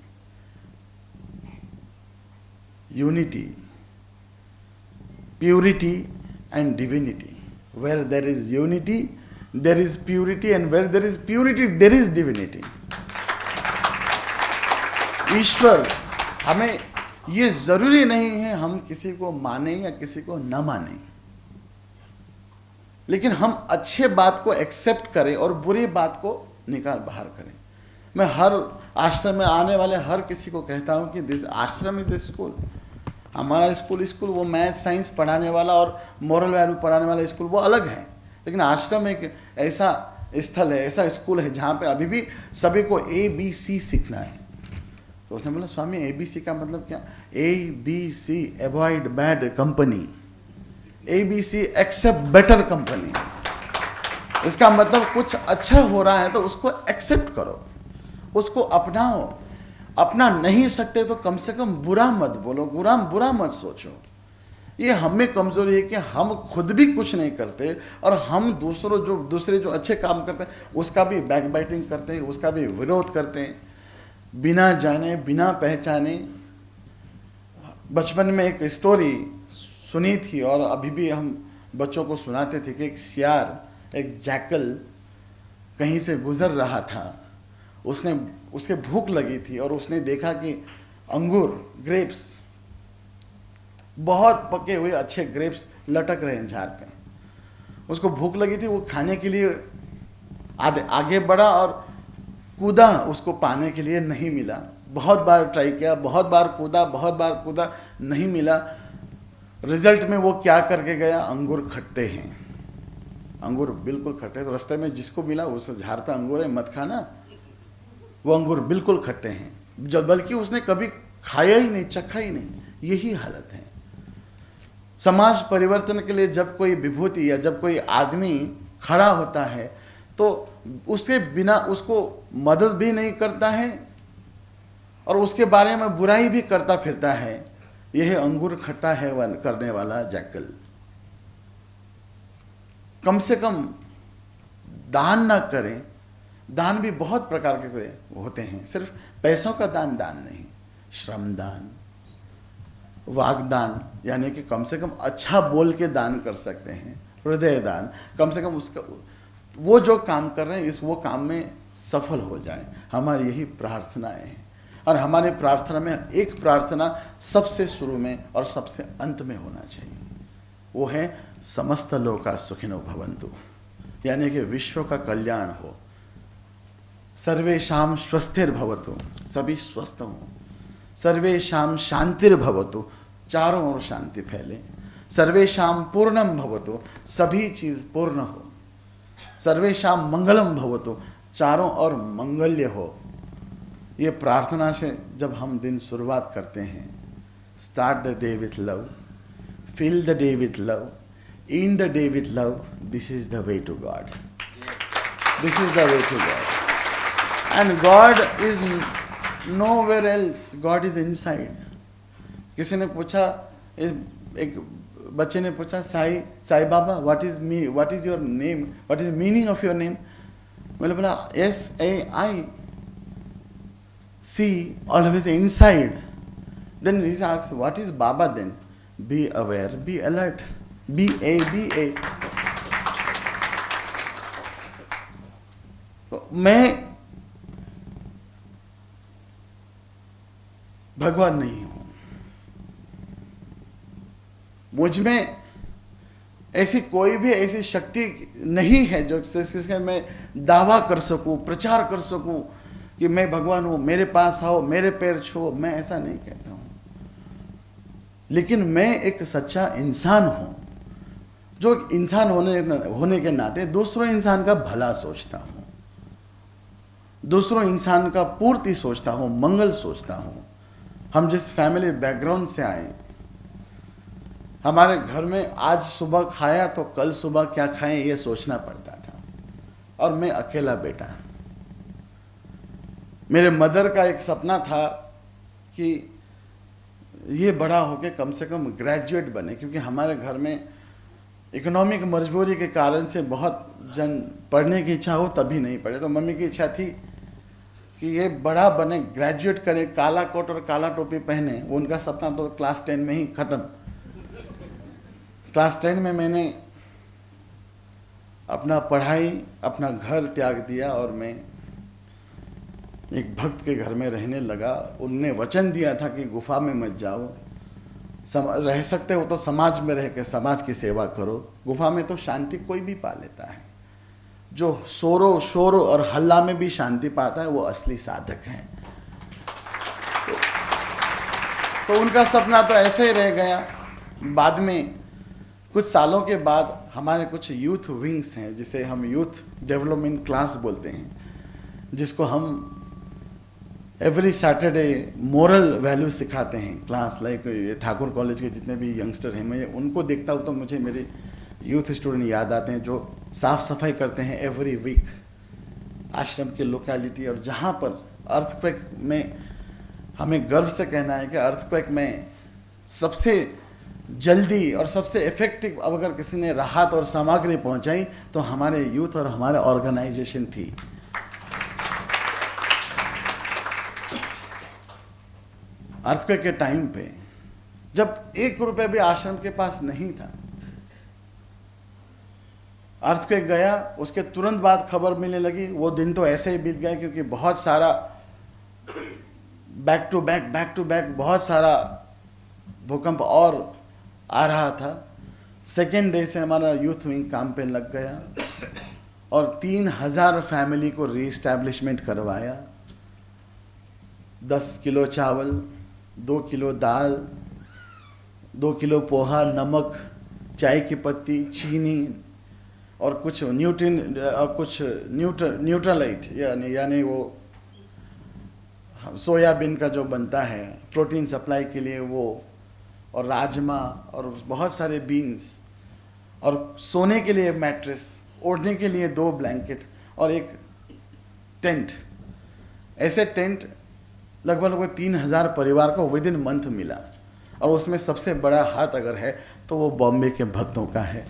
Unity, purity and divinity. Where there is unity there is purity, and where there is purity there is divinity. ईश्वर, हमें ये जरूरी नहीं है हम किसी को माने या किसी को न माने, लेकिन हम अच्छे बात को एक्सेप्ट करें और बुरी बात को निकाल बाहर करें। मैं हर आश्रम में आने वाले हर किसी को कहता हूं कि दिस आश्रम इज ए स्कूल। हमारा स्कूल वो मैथ साइंस पढ़ाने वाला और मॉरल वैल्यू पढ़ाने वाला स्कूल वो अलग है, लेकिन आश्रम एक ऐसा स्थल है, ऐसा स्कूल है जहाँ पे अभी भी सभी को ABC सीखना है। तो उसने बोला, स्वामी ABC का मतलब क्या? ABC avoid bad company, ABC accept better company. इसका मतलब कुछ अच्छा हो रहा है तो उसको एक्सेप्ट करो, उसको अपनाओ। अपना नहीं सकते तो कम से कम बुरा मत बोलो, बुरा मत सोचो। ये हम में कमजोरी है कि हम खुद भी कुछ नहीं करते और हम दूसरे जो अच्छे काम करते हैं उसका भी बैक बाइटिंग करते हैं, उसका भी विरोध करते हैं, बिना जाने बिना पहचाने। बचपन में एक स्टोरी सुनी थी और अभी भी हम बच्चों को सुनाते थे कि एक सियार, एक जैकल कहीं से गुजर रहा था। उसके भूख लगी थी और उसने देखा कि अंगूर, ग्रेप्स, बहुत पके हुए अच्छे ग्रेप्स लटक रहे हैं झाड़ पे। उसको भूख लगी थी, वो खाने के लिए आगे बढ़ा और कूदा, उसको पाने के लिए नहीं मिला। बहुत बार ट्राई किया, बहुत बार कूदा, नहीं मिला। रिजल्ट में वो क्या करके गया, अंगूर खट्टे हैं, अंगूर बिल्कुल खट्टे। तो रास्ते में जिसको मिला उस झाड़ पे अंगूर है, मत खाना, वो अंगूर बिल्कुल खट्टे हैं, जब बल्कि उसने कभी खाया ही नहीं, चखा ही नहीं। यही हालत है। समाज परिवर्तन के लिए जब कोई विभूति या जब कोई आदमी खड़ा होता है तो उसके बिना उसको मदद भी नहीं करता है और उसके बारे में बुराई भी करता फिरता है। यह अंगूर खट्टा है करने वाला जैकल। कम से कम दान ना करें। दान भी बहुत प्रकार के होते हैं, सिर्फ पैसों का दान नहीं, श्रम दान, वागदान, यानी कि कम से कम अच्छा बोल के दान कर सकते हैं, हृदय दान, कम से कम उसका वो जो काम कर रहे हैं वो काम में सफल हो जाए। हमारी यही प्रार्थनाएं हैं और हमारी प्रार्थना में एक प्रार्थना सबसे शुरू में और सबसे अंत में होना चाहिए, वो है समस्त लोका सुखिनो भवन्तु, यानी कि विश्व का कल्याण हो। सर्वेषां स्वस्थिर्भवतु, सभी स्वस्थ हों। सर्वेषां शांतिर्भवतु, चारों ओर शांति फैले। सर्वेषां पूर्णम भवतु, सभी चीज पूर्ण हो। सर्वेषां मंगलम भवतु, चारों ओर मंगल्य हो। ये प्रार्थना से जब हम दिन शुरुआत करते हैं, start the day with love, fill the day with love, end the day with love, this is the way to God. This is the way to God. And God is nowhere else, God is inside. किसी ने पूछा, एक बच्चे ने पूछा, Sai Baba, what is your name, what is the meaning of your name? मैंने बोला SAI, see, always inside. Then he asks, what is Baba then? Be aware, be alert, be a. तो मैं भगवान नहीं हूं। मुझ में ऐसी कोई भी ऐसी शक्ति नहीं है जो जिसके मैं दावा कर सकूं, प्रचार कर सकूं कि मैं भगवान हूं, मेरे पास आओ, मेरे पैर छुओ। मैं ऐसा नहीं कहता हूं, लेकिन मैं एक सच्चा इंसान हूं जो इंसान होने के नाते दूसरों इंसान का भला सोचता हूं, दूसरों इंसान का पूर्ति सोचता हूं, मंगल सोचता हूं। हम जिस फैमिली बैकग्राउंड से आए, हमारे घर में आज सुबह खाया तो कल सुबह क्या खाएं ये सोचना पड़ता था। और मैं अकेला बेटा। मेरे मदर का एक सपना था कि ये बड़ा होके कम से कम ग्रेजुएट बने, क्योंकि हमारे घर में इकोनॉमिक मजबूरी के कारण से बहुत जन पढ़ने की इच्छा हो तभी नहीं पढ़े। तो मम्मी की इच्छा थी कि ये बड़ा बने, ग्रेजुएट करे, काला कोट और काला टोपी पहने। वो उनका सपना तो क्लास 10 में ही खत्म। क्लास 10 में मैंने अपना पढ़ाई, अपना घर त्याग दिया और मैं एक भक्त के घर में रहने लगा। उनने वचन दिया था कि गुफा में मत जाओ, रह सकते हो तो समाज में रह के समाज की सेवा करो। गुफा में तो शांति कोई भी पा लेता है। जो शोर और हल्ला में भी शांति पाता है वो असली साधक है। तो उनका सपना तो ऐसे ही रह गया। बाद में कुछ सालों के बाद हमारे कुछ यूथ विंग्स हैं, जिसे हम यूथ डेवलपमेंट क्लास बोलते हैं, जिसको हम एवरी सैटरडे मोरल वैल्यू सिखाते हैं क्लास। लाइक ठाकुर कॉलेज के जितने भी यंगस्टर हैं, मैं उनको देखता हूँ तो मुझे मेरे यूथ स्टूडेंट याद आते हैं जो साफ सफाई करते हैं एवरी वीक आश्रम के लोकेलिटी। और जहाँ पर अर्थक्वेक में हमें गर्व से कहना है कि अर्थक्वेक में सबसे जल्दी और सबसे इफेक्टिव अगर किसी ने राहत और सामग्री पहुंचाई तो हमारे यूथ और हमारे ऑर्गेनाइजेशन थी। अर्थक्वेक के टाइम पे जब 1 रुपये भी आश्रम के पास नहीं था, अर्थक्वेक गया, उसके तुरंत बाद खबर मिलने लगी। वो दिन तो ऐसे ही बीत गए क्योंकि बहुत सारा बैक टू बैक बहुत सारा भूकंप और आ रहा था। सेकेंड डे से हमारा यूथ विंग काम पे लग गया और 3000 फैमिली को रीएस्टैब्लिशमेंट करवाया। 10 किलो चावल, 2 किलो दाल, 2 किलो पोहा, नमक, चाय की पत्ती, चीनी और कुछ न्यूट्रलाइट यानी वो सोयाबीन का जो बनता है प्रोटीन सप्लाई के लिए वो, और राजमा और बहुत सारे बीन्स, और सोने के लिए मैट्रेस, ओढ़ने के लिए 2 ब्लैंकेट और एक टेंट। ऐसे टेंट लगभग 3000 परिवार को विद इन मंथ मिला। और उसमें सबसे बड़ा हाथ अगर है तो वो बॉम्बे के भक्तों का है।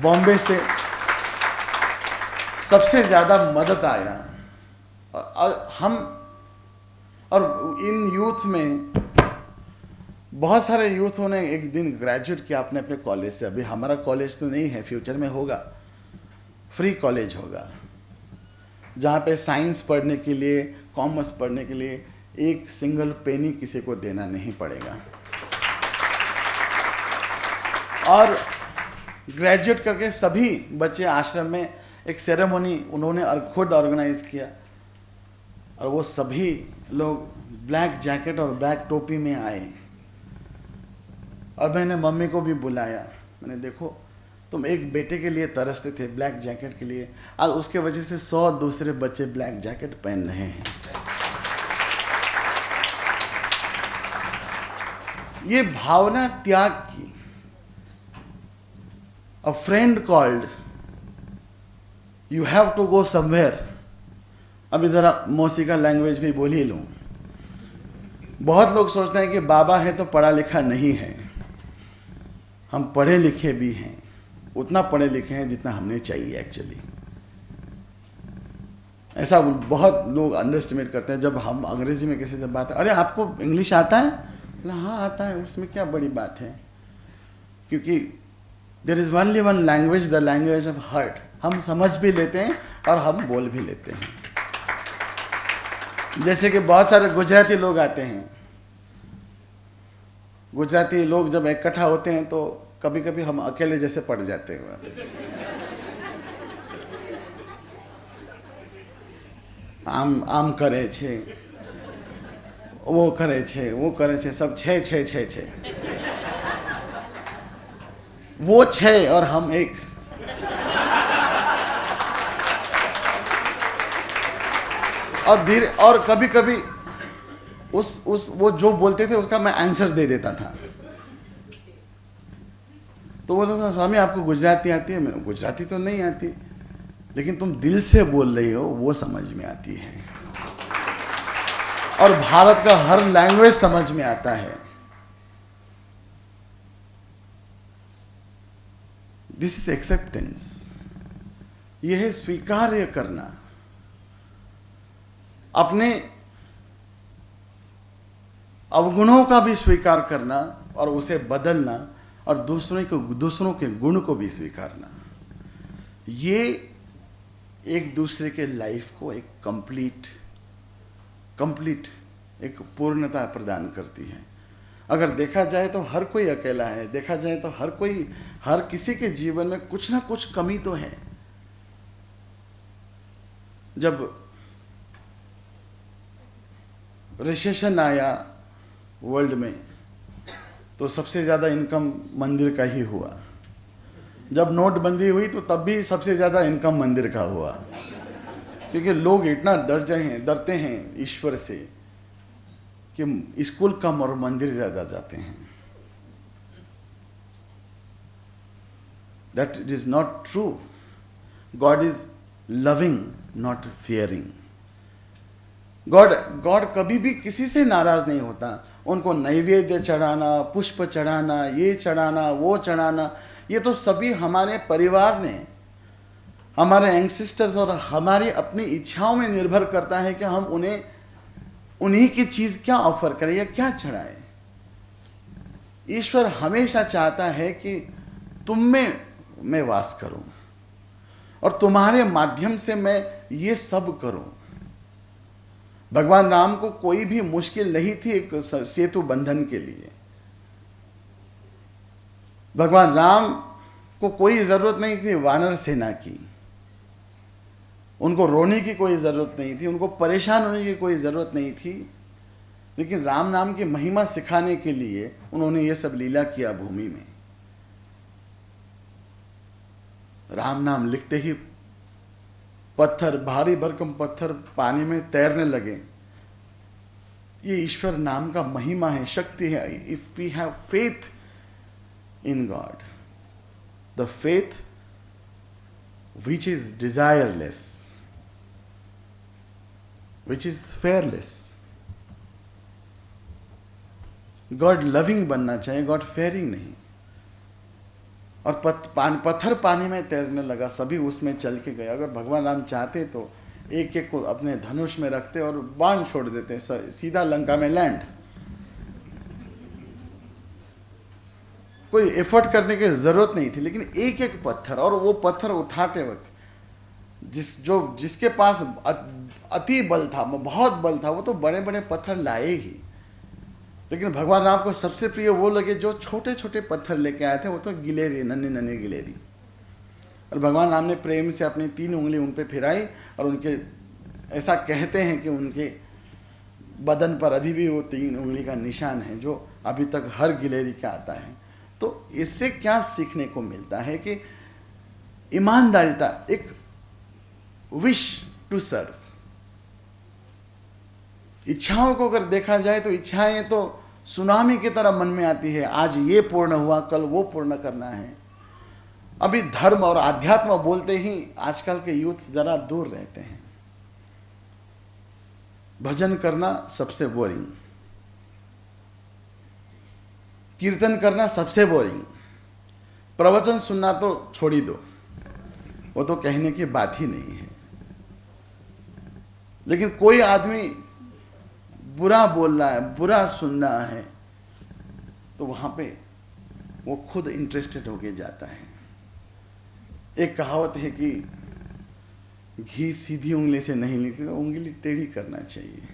बॉम्बे से सबसे ज़्यादा मदद आया। और इन यूथ में बहुत सारे यूथों ने एक दिन ग्रेजुएट किया अपने अपने कॉलेज से। अभी हमारा कॉलेज तो नहीं है, फ्यूचर में होगा, फ्री कॉलेज होगा जहाँ पे साइंस पढ़ने के लिए, कॉमर्स पढ़ने के लिए एक सिंगल पेनी किसी को देना नहीं पड़ेगा। और ग्रेजुएट करके सभी बच्चे आश्रम में एक सेरेमनी उन्होंने खुद ऑर्गेनाइज किया और वो सभी लोग ब्लैक जैकेट और ब्लैक टोपी में आए। और मैंने मम्मी को भी बुलाया, मैंने देखो तुम एक बेटे के लिए तरसते थे ब्लैक जैकेट के लिए, आज उसके वजह से 100 दूसरे बच्चे ब्लैक जैकेट पहन रहे हैं। ये भावना त्याग की। A friend called, you have to go somewhere। अभी ज़रा मौसी का लैंग्वेज भी बोल ही लूँ। बहुत लोग सोचते हैं कि बाबा है तो पढ़ा लिखा नहीं है। हम पढ़े लिखे भी हैं, उतना पढ़े लिखे हैं जितना हमने चाहिए एक्चुअली। ऐसा बहुत लोग अंडरस्टिमेट करते हैं। जब हम अंग्रेजी में किसी से बात, अरे आपको इंग्लिश आता है? हाँ आता है, उसमें क्या बड़ी बात है। क्योंकि there is only one language, the language of heart. हम समझ भी लेते हैं और हम बोल भी लेते हैं। जैसे कि बहुत सारे गुजराती लोग आते हैं। गुजराती लोग जब इकट्ठा होते हैं तो कभी कभी हम अकेले जैसे पड़ जाते हैं वहाँ पे। आम करे छे, वो करे छे, वो करे छे, सब छे छे छे छे। वो 6 और हम 1। और कभी कभी वो जो बोलते थे उसका मैं आंसर दे देता था। तो वो तो स्वामी आपको गुजराती आती है? मैं गुजराती तो नहीं आती, लेकिन तुम दिल से बोल रही हो वो समझ में आती है। और भारत का हर लैंग्वेज समझ में आता है। This is acceptance. यह है स्वीकार्य करना, अपने अवगुणों का भी स्वीकार करना और उसे बदलना, और दूसरों के गुण को भी स्वीकारना। ये एक दूसरे के लाइफ को एक कंप्लीट एक पूर्णता प्रदान करती है। अगर देखा जाए तो हर कोई अकेला है, देखा जाए तो हर किसी के जीवन में कुछ ना कुछ कमी तो है। जब रिसेशन आया वर्ल्ड में तो सबसे ज़्यादा इनकम मंदिर का ही हुआ। जब नोटबंदी हुई तो तब भी सबसे ज़्यादा इनकम मंदिर का हुआ, क्योंकि लोग इतना डरते हैं ईश्वर से कि स्कूल कम और मंदिर ज़्यादा जाते हैं। That it is not true. God is loving, not fearing. God God कभी भी किसी से नाराज नहीं होता। उनको नैवेद्य चढ़ाना, पुष्प चढ़ाना, ये चढ़ाना, वो चढ़ाना, ये तो सभी हमारे परिवार ने, हमारे एंसेस्टर्स और हमारी अपनी इच्छाओं में निर्भर करता है कि हम उन्हें उन्हीं की चीज क्या ऑफर करें या क्या चढ़ाएं। ईश्वर हमेशा चाहता है कि तुम में मैं वास करूं और तुम्हारे माध्यम से मैं ये सब करूं। भगवान राम को कोई भी मुश्किल नहीं थी एक सेतु बंधन के लिए। भगवान राम को कोई जरूरत नहीं थी वानर सेना की, उनको रोने की कोई जरूरत नहीं थी, उनको परेशान होने की कोई जरूरत नहीं थी। लेकिन राम नाम की महिमा सिखाने के लिए उन्होंने ये सब लीला किया भूमि में। राम नाम लिखते ही पत्थर, भारी भरकम पत्थर पानी में तैरने लगे। ये ईश्वर नाम का महिमा है, शक्ति है। If we have faith in God, the faith which is desireless, which is fearless. God loving बनना चाहिए, गॉड फेयरिंग नहीं। और पत्थर पानी में तैरने लगा, सभी उसमें चल के गए। अगर भगवान राम चाहते तो एक एक को अपने धनुष में रखते और बाण छोड़ देते, सीधा लंका में लैंड। कोई एफर्ट करने की जरूरत नहीं थी। लेकिन एक एक पत्थर, और वो पत्थर उठाते वक्त जिसके पास अति बल था, बहुत बल था, वो तो बड़े बड़े पत्थर लाए ही। लेकिन भगवान राम को सबसे प्रिय वो लगे जो छोटे छोटे पत्थर लेके आए थे, वो तो गिलेरी, नन्हे नन्हे गिलेरी। और भगवान राम ने प्रेम से अपनी 3 उंगली उन पे फिराई और उनके, ऐसा कहते हैं कि उनके बदन पर अभी भी वो 3 उंगली का निशान है जो अभी तक हर गिलेरी का आता है। तो इससे क्या सीखने को मिलता है कि ईमानदारिता, एक विश टू सर्व। इच्छाओं को अगर देखा जाए तो इच्छाएं तो सुनामी की तरह मन में आती है, आज ये पूर्ण हुआ, कल वो पूर्ण करना है। अभी धर्म और आध्यात्म बोलते ही आजकल के यूथ जरा दूर रहते हैं। भजन करना सबसे बोरिंग, कीर्तन करना सबसे बोरिंग, प्रवचन सुनना तो छोड़ ही दो, वो तो कहने की बात ही नहीं है। लेकिन कोई आदमी बुरा बोल रहा है, बुरा सुनना है, तो वहां पे वो खुद इंटरेस्टेड होके जाता है। एक कहावत है कि घी सीधी उंगली से नहीं निकलेगा, उंगली टेढ़ी करना चाहिए।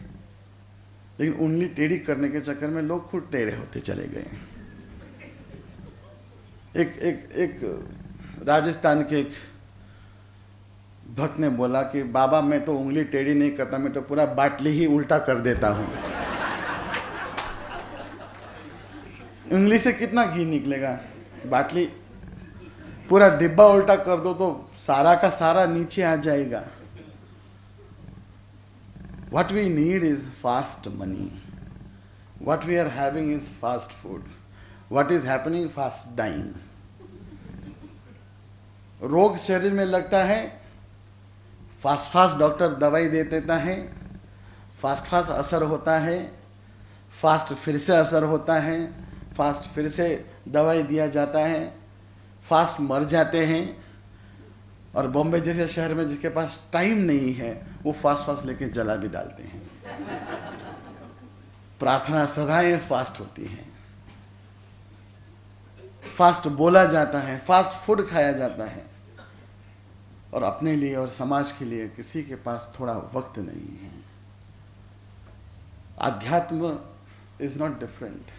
लेकिन उंगली टेढ़ी करने के चक्कर में लोग खुद टेढ़े होते चले गए। एक राजस्थान के एक भक्त ने बोला कि बाबा मैं तो उंगली टेढ़ी नहीं करता, मैं तो पूरा बाटली ही उल्टा कर देता हूं। उंगली से कितना घी निकलेगा? बाटली पूरा डिब्बा उल्टा कर दो तो सारा का सारा नीचे आ जाएगा। What we need is fast money. What we are having is fast food. What is happening? Fast dying. रोग शरीर में लगता है, फास्ट डॉक्टर दवाई दे देता है, फास्ट असर होता है, फास्ट फिर से असर होता है, फास्ट फिर से दवाई दिया जाता है, फास्ट मर जाते हैं। और बॉम्बे जैसे शहर में जिसके पास टाइम नहीं है वो फास्ट लेके जला भी डालते हैं। प्रार्थना सभाएं फास्ट होती हैं, फास्ट बोला जाता है, फास्ट फूड खाया जाता है, और अपने लिए और समाज के लिए किसी के पास थोड़ा वक्त नहीं है। आध्यात्म इज नॉट डिफरेंट।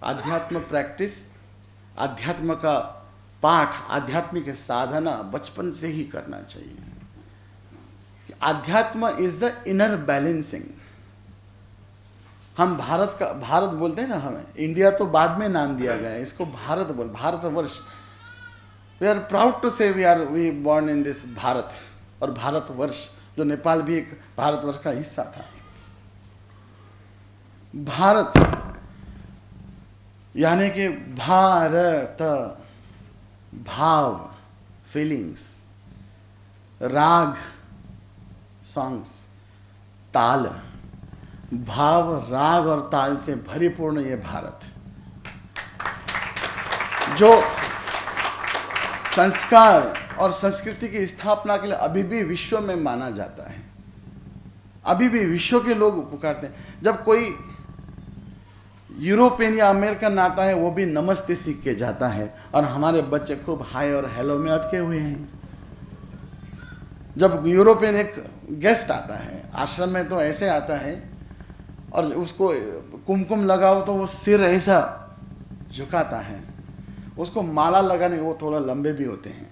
आध्यात्म प्रैक्टिस, आध्यात्म का पाठ, आध्यात्मिक साधना बचपन से ही करना चाहिए। आध्यात्म इज द इनर बैलेंसिंग। हम भारत बोलते हैं ना, हमें इंडिया तो बाद में नाम दिया गया है, इसको Bharatvarsh. We are proud to say we born in this Bharat. और भारतवर्ष, जो नेपाल भी एक भारतवर्ष का हिस्सा था। भारत यानी कि भारत, भाव, फीलिंग्स, राग, सॉन्ग्स, ताल, भाव, राग और ताल से भरीपूर्ण ये भारत, जो संस्कार और संस्कृति की स्थापना के लिए अभी भी विश्व में माना जाता है। अभी भी विश्व के लोग पुकारते हैं। जब कोई यूरोपियन या अमेरिकन आता है वो भी नमस्ते सीख के जाता है, और हमारे बच्चे खूब हाय और हेलो में अटके हुए हैं। जब यूरोपियन एक गेस्ट आता है आश्रम में तो ऐसे आता है, और उसको कुमकुम लगाओ तो वो सिर ऐसा झुकाता है। उसको माला लगाने, वो थोड़ा लंबे भी होते हैं,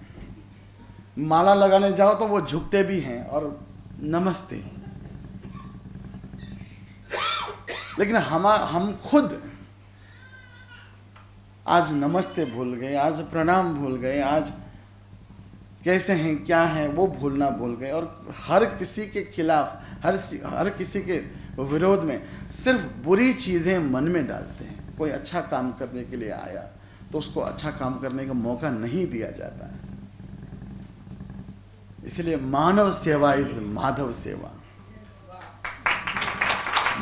माला लगाने जाओ तो वो झुकते भी हैं और नमस्ते। लेकिन हम खुद आज नमस्ते भूल गए, आज प्रणाम भूल गए, आज कैसे हैं क्या हैं वो भूलना भूल गए, और हर किसी के खिलाफ, हर किसी के विरोध में सिर्फ बुरी चीज़ें मन में डालते हैं। कोई अच्छा काम करने के लिए आया तो उसको अच्छा काम करने का मौका नहीं दिया जाता है। इसलिए मानव सेवा इज माधव सेवा।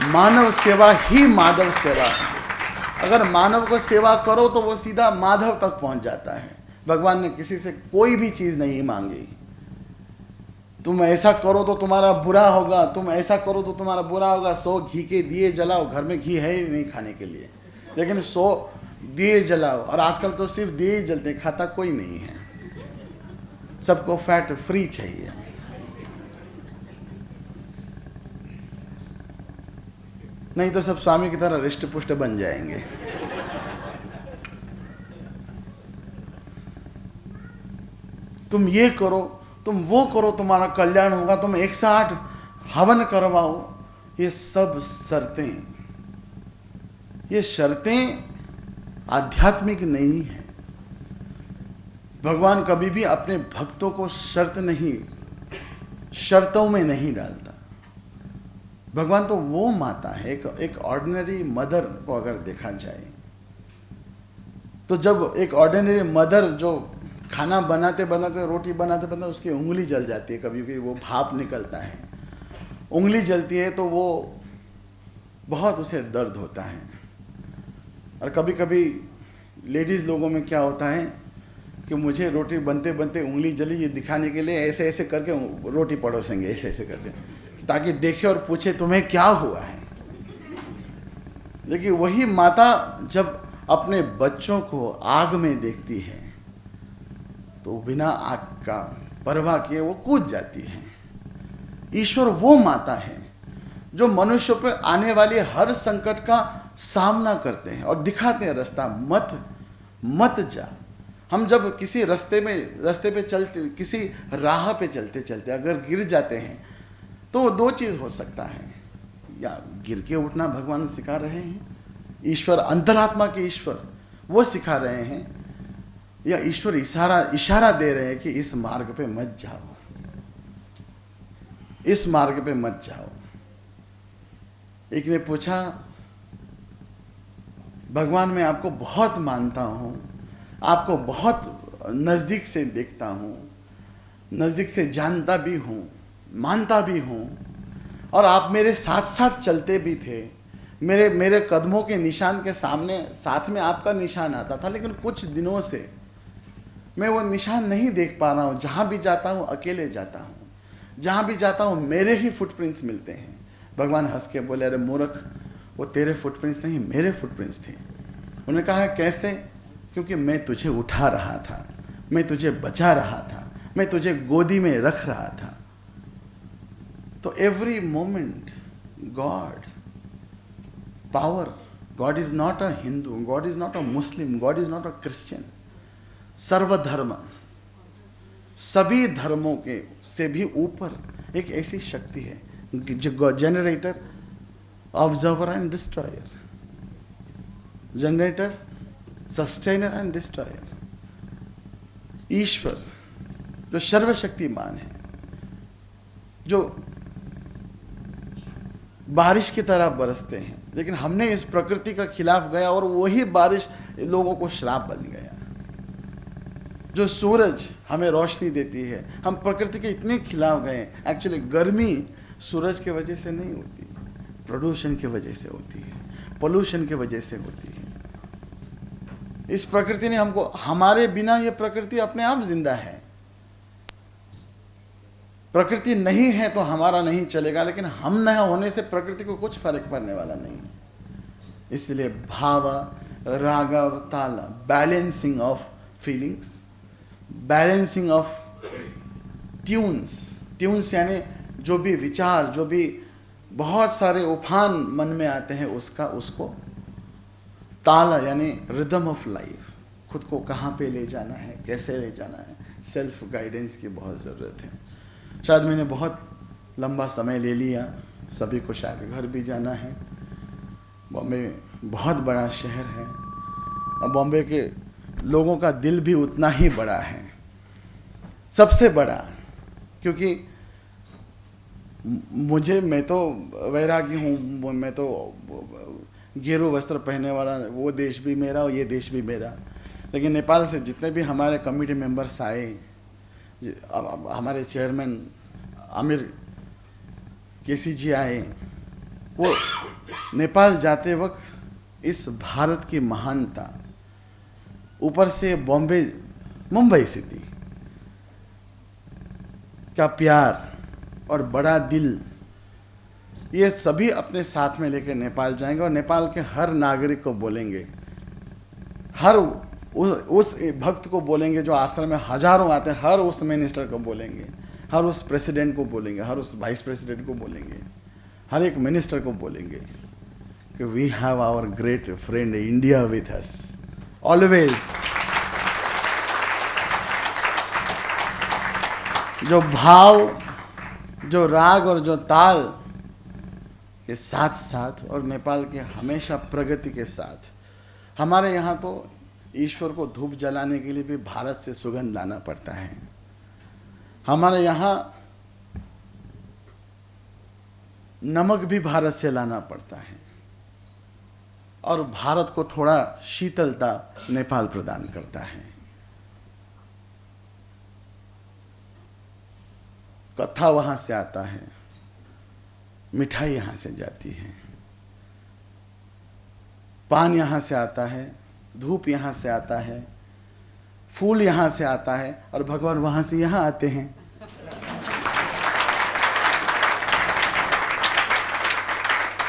मानव सेवा ही माधव सेवा है। अगर मानव को सेवा करो तो वो सीधा माधव तक पहुंच जाता है। भगवान ने किसी से कोई भी चीज नहीं मांगी। तुम ऐसा करो तो तुम्हारा बुरा होगा, तुम ऐसा करो तो तुम्हारा बुरा होगा। 100 घी के दिए जलाओ, घर में घी है ही नहीं खाने के लिए, लेकिन 100 दिए जलाओ। और आजकल तो सिर्फ दिए जलते, खाता कोई नहीं है, सबको फैट फ्री चाहिए। नहीं तो सब स्वामी की तरह रिष्ट पुष्ट बन जाएंगे। तुम ये करो, तुम वो करो, तुम्हारा कल्याण होगा, तुम 108 हवन करवाओ। ये सब शर्तें, ये शर्तें आध्यात्मिक नहीं है। भगवान कभी भी अपने भक्तों को शर्तों में नहीं डालता। भगवान तो वो माता है, एक ऑर्डिनरी मदर को अगर देखा जाए तो जब एक ऑर्डिनरी मदर जो खाना बनाते बनाते, रोटी बनाते बनाते उसकी उंगली जल जाती है, कभी कभी वो भाप निकलता है, उंगली जलती है तो वो बहुत उसे दर्द होता है। और कभी कभी लेडीज़ लोगों में क्या होता है कि मुझे रोटी बनते बनते उंगली जली, ये दिखाने के लिए ऐसे ऐसे करके रोटी परोसेंगे, ऐसे ऐसे करके, ताकि देखे और पूछे तुम्हें क्या हुआ है। लेकिन वही माता जब अपने बच्चों को आग में देखती है तो बिना आग का परवाह किए वो कूद जाती है। ईश्वर वो माता है जो मनुष्य पर आने वाले हर संकट का सामना करते हैं और दिखाते हैं रास्ता, मत जा। हम जब किसी रास्ते पे चलते, किसी राह पे चलते चलते अगर गिर जाते हैं तो दो चीज़ हो सकता है, या गिर के उठना भगवान सिखा रहे हैं, ईश्वर अंतरात्मा के ईश्वर वो सिखा रहे हैं, या ईश्वर इशारा दे रहे हैं कि इस मार्ग पे मत जाओ, इस मार्ग पे मत जाओ। एक ने पूछा, भगवान मैं आपको बहुत मानता हूँ, आपको बहुत नज़दीक से देखता हूँ, नज़दीक से जानता भी हूँ, मानता भी हूँ, और आप मेरे साथ साथ चलते भी थे, मेरे कदमों के निशान के साथ में आपका निशान आता था, लेकिन कुछ दिनों से मैं वो निशान नहीं देख पा रहा हूँ। जहाँ भी जाता हूँ अकेले जाता हूँ, जहाँ भी जाता हूँ मेरे ही फुटप्रिंट्स मिलते हैं। भगवान हंस के बोले, अरे मूर्ख, वो तेरे फुटप्रिंट्स नहीं मेरे फुटप्रिंट्स थे। उन्होंने कहा कैसे? क्योंकि मैं तुझे उठा रहा था, मैं तुझे बचा रहा था, मैं तुझे गोदी में रख रहा था। तो every moment God power, God is not a Hindu, God is not a Muslim, God is not a Christian. सर्वधर्म, सभी धर्मों के से भी ऊपर एक ऐसी शक्ति है, generator, observer and destroyer, generator, sustainer and destroyer. ईश्वर जो सर्वशक्तिमान है, जो बारिश की तरह बरसते हैं, लेकिन हमने इस प्रकृति का खिलाफ गया और वही बारिश लोगों को श्राप बन गया। जो सूरज हमें रोशनी देती है, हम प्रकृति के इतने खिलाफ गए। एक्चुअली गर्मी सूरज के वजह से नहीं होती, प्रदूषण की वजह से होती है, पोल्यूशन की वजह से होती है। इस प्रकृति ने हमको, हमारे बिना ये प्रकृति अपने आप जिंदा है। प्रकृति नहीं है तो हमारा नहीं चलेगा, लेकिन हम न होने से प्रकृति को कुछ फर्क पड़ने वाला नहीं है। इसलिए भाव, राग और ताल, balancing of feelings, balancing of tunes. Tunes यानी जो भी विचार, जो भी बहुत सारे उफान मन में आते हैं उसको ताल यानी रिदम ऑफ लाइफ, खुद को कहाँ पे ले जाना है, कैसे ले जाना है, सेल्फ गाइडेंस की बहुत ज़रूरत है। शायद मैंने बहुत लंबा समय ले लिया, सभी को शायद घर भी जाना है। बॉम्बे बहुत बड़ा शहर है और बॉम्बे के लोगों का दिल भी उतना ही बड़ा है, सबसे बड़ा। क्योंकि मैं तो वैरागी हूँ, मैं तो गेरू वस्त्र पहनने वाला, वो देश भी मेरा और ये देश भी मेरा। लेकिन नेपाल से जितने भी हमारे कमेटी मेंबर्स आए, हमारे चेयरमैन आमिर केसी जी आए, वो नेपाल जाते वक्त इस भारत की महानता, ऊपर से बॉम्बे, मुंबई सिटी का प्यार और बड़ा दिल, ये सभी अपने साथ में लेकर नेपाल जाएंगे और नेपाल के हर नागरिक को बोलेंगे, हर उस भक्त को बोलेंगे जो आश्रम में हजारों आते हैं, हर उस मिनिस्टर को बोलेंगे, हर उस प्रेसिडेंट को बोलेंगे, हर उस वाइस प्रेसिडेंट को बोलेंगे, हर एक मिनिस्टर को बोलेंगे कि we have our great friend India with us always. जो भाव, जो राग और जो ताल के साथ साथ और नेपाल के हमेशा प्रगति के साथ, हमारे यहाँ तो ईश्वर को धूप जलाने के लिए भी भारत से सुगंध लाना पड़ता है। हमारे यहाँ नमक भी भारत से लाना पड़ता है और भारत को थोड़ा शीतलता नेपाल प्रदान करता है। कथा वहाँ से आता है, मिठाई यहाँ से जाती है, पान यहाँ से आता है, धूप यहाँ से आता है, फूल यहाँ से आता है और भगवान वहाँ से यहाँ आते हैं।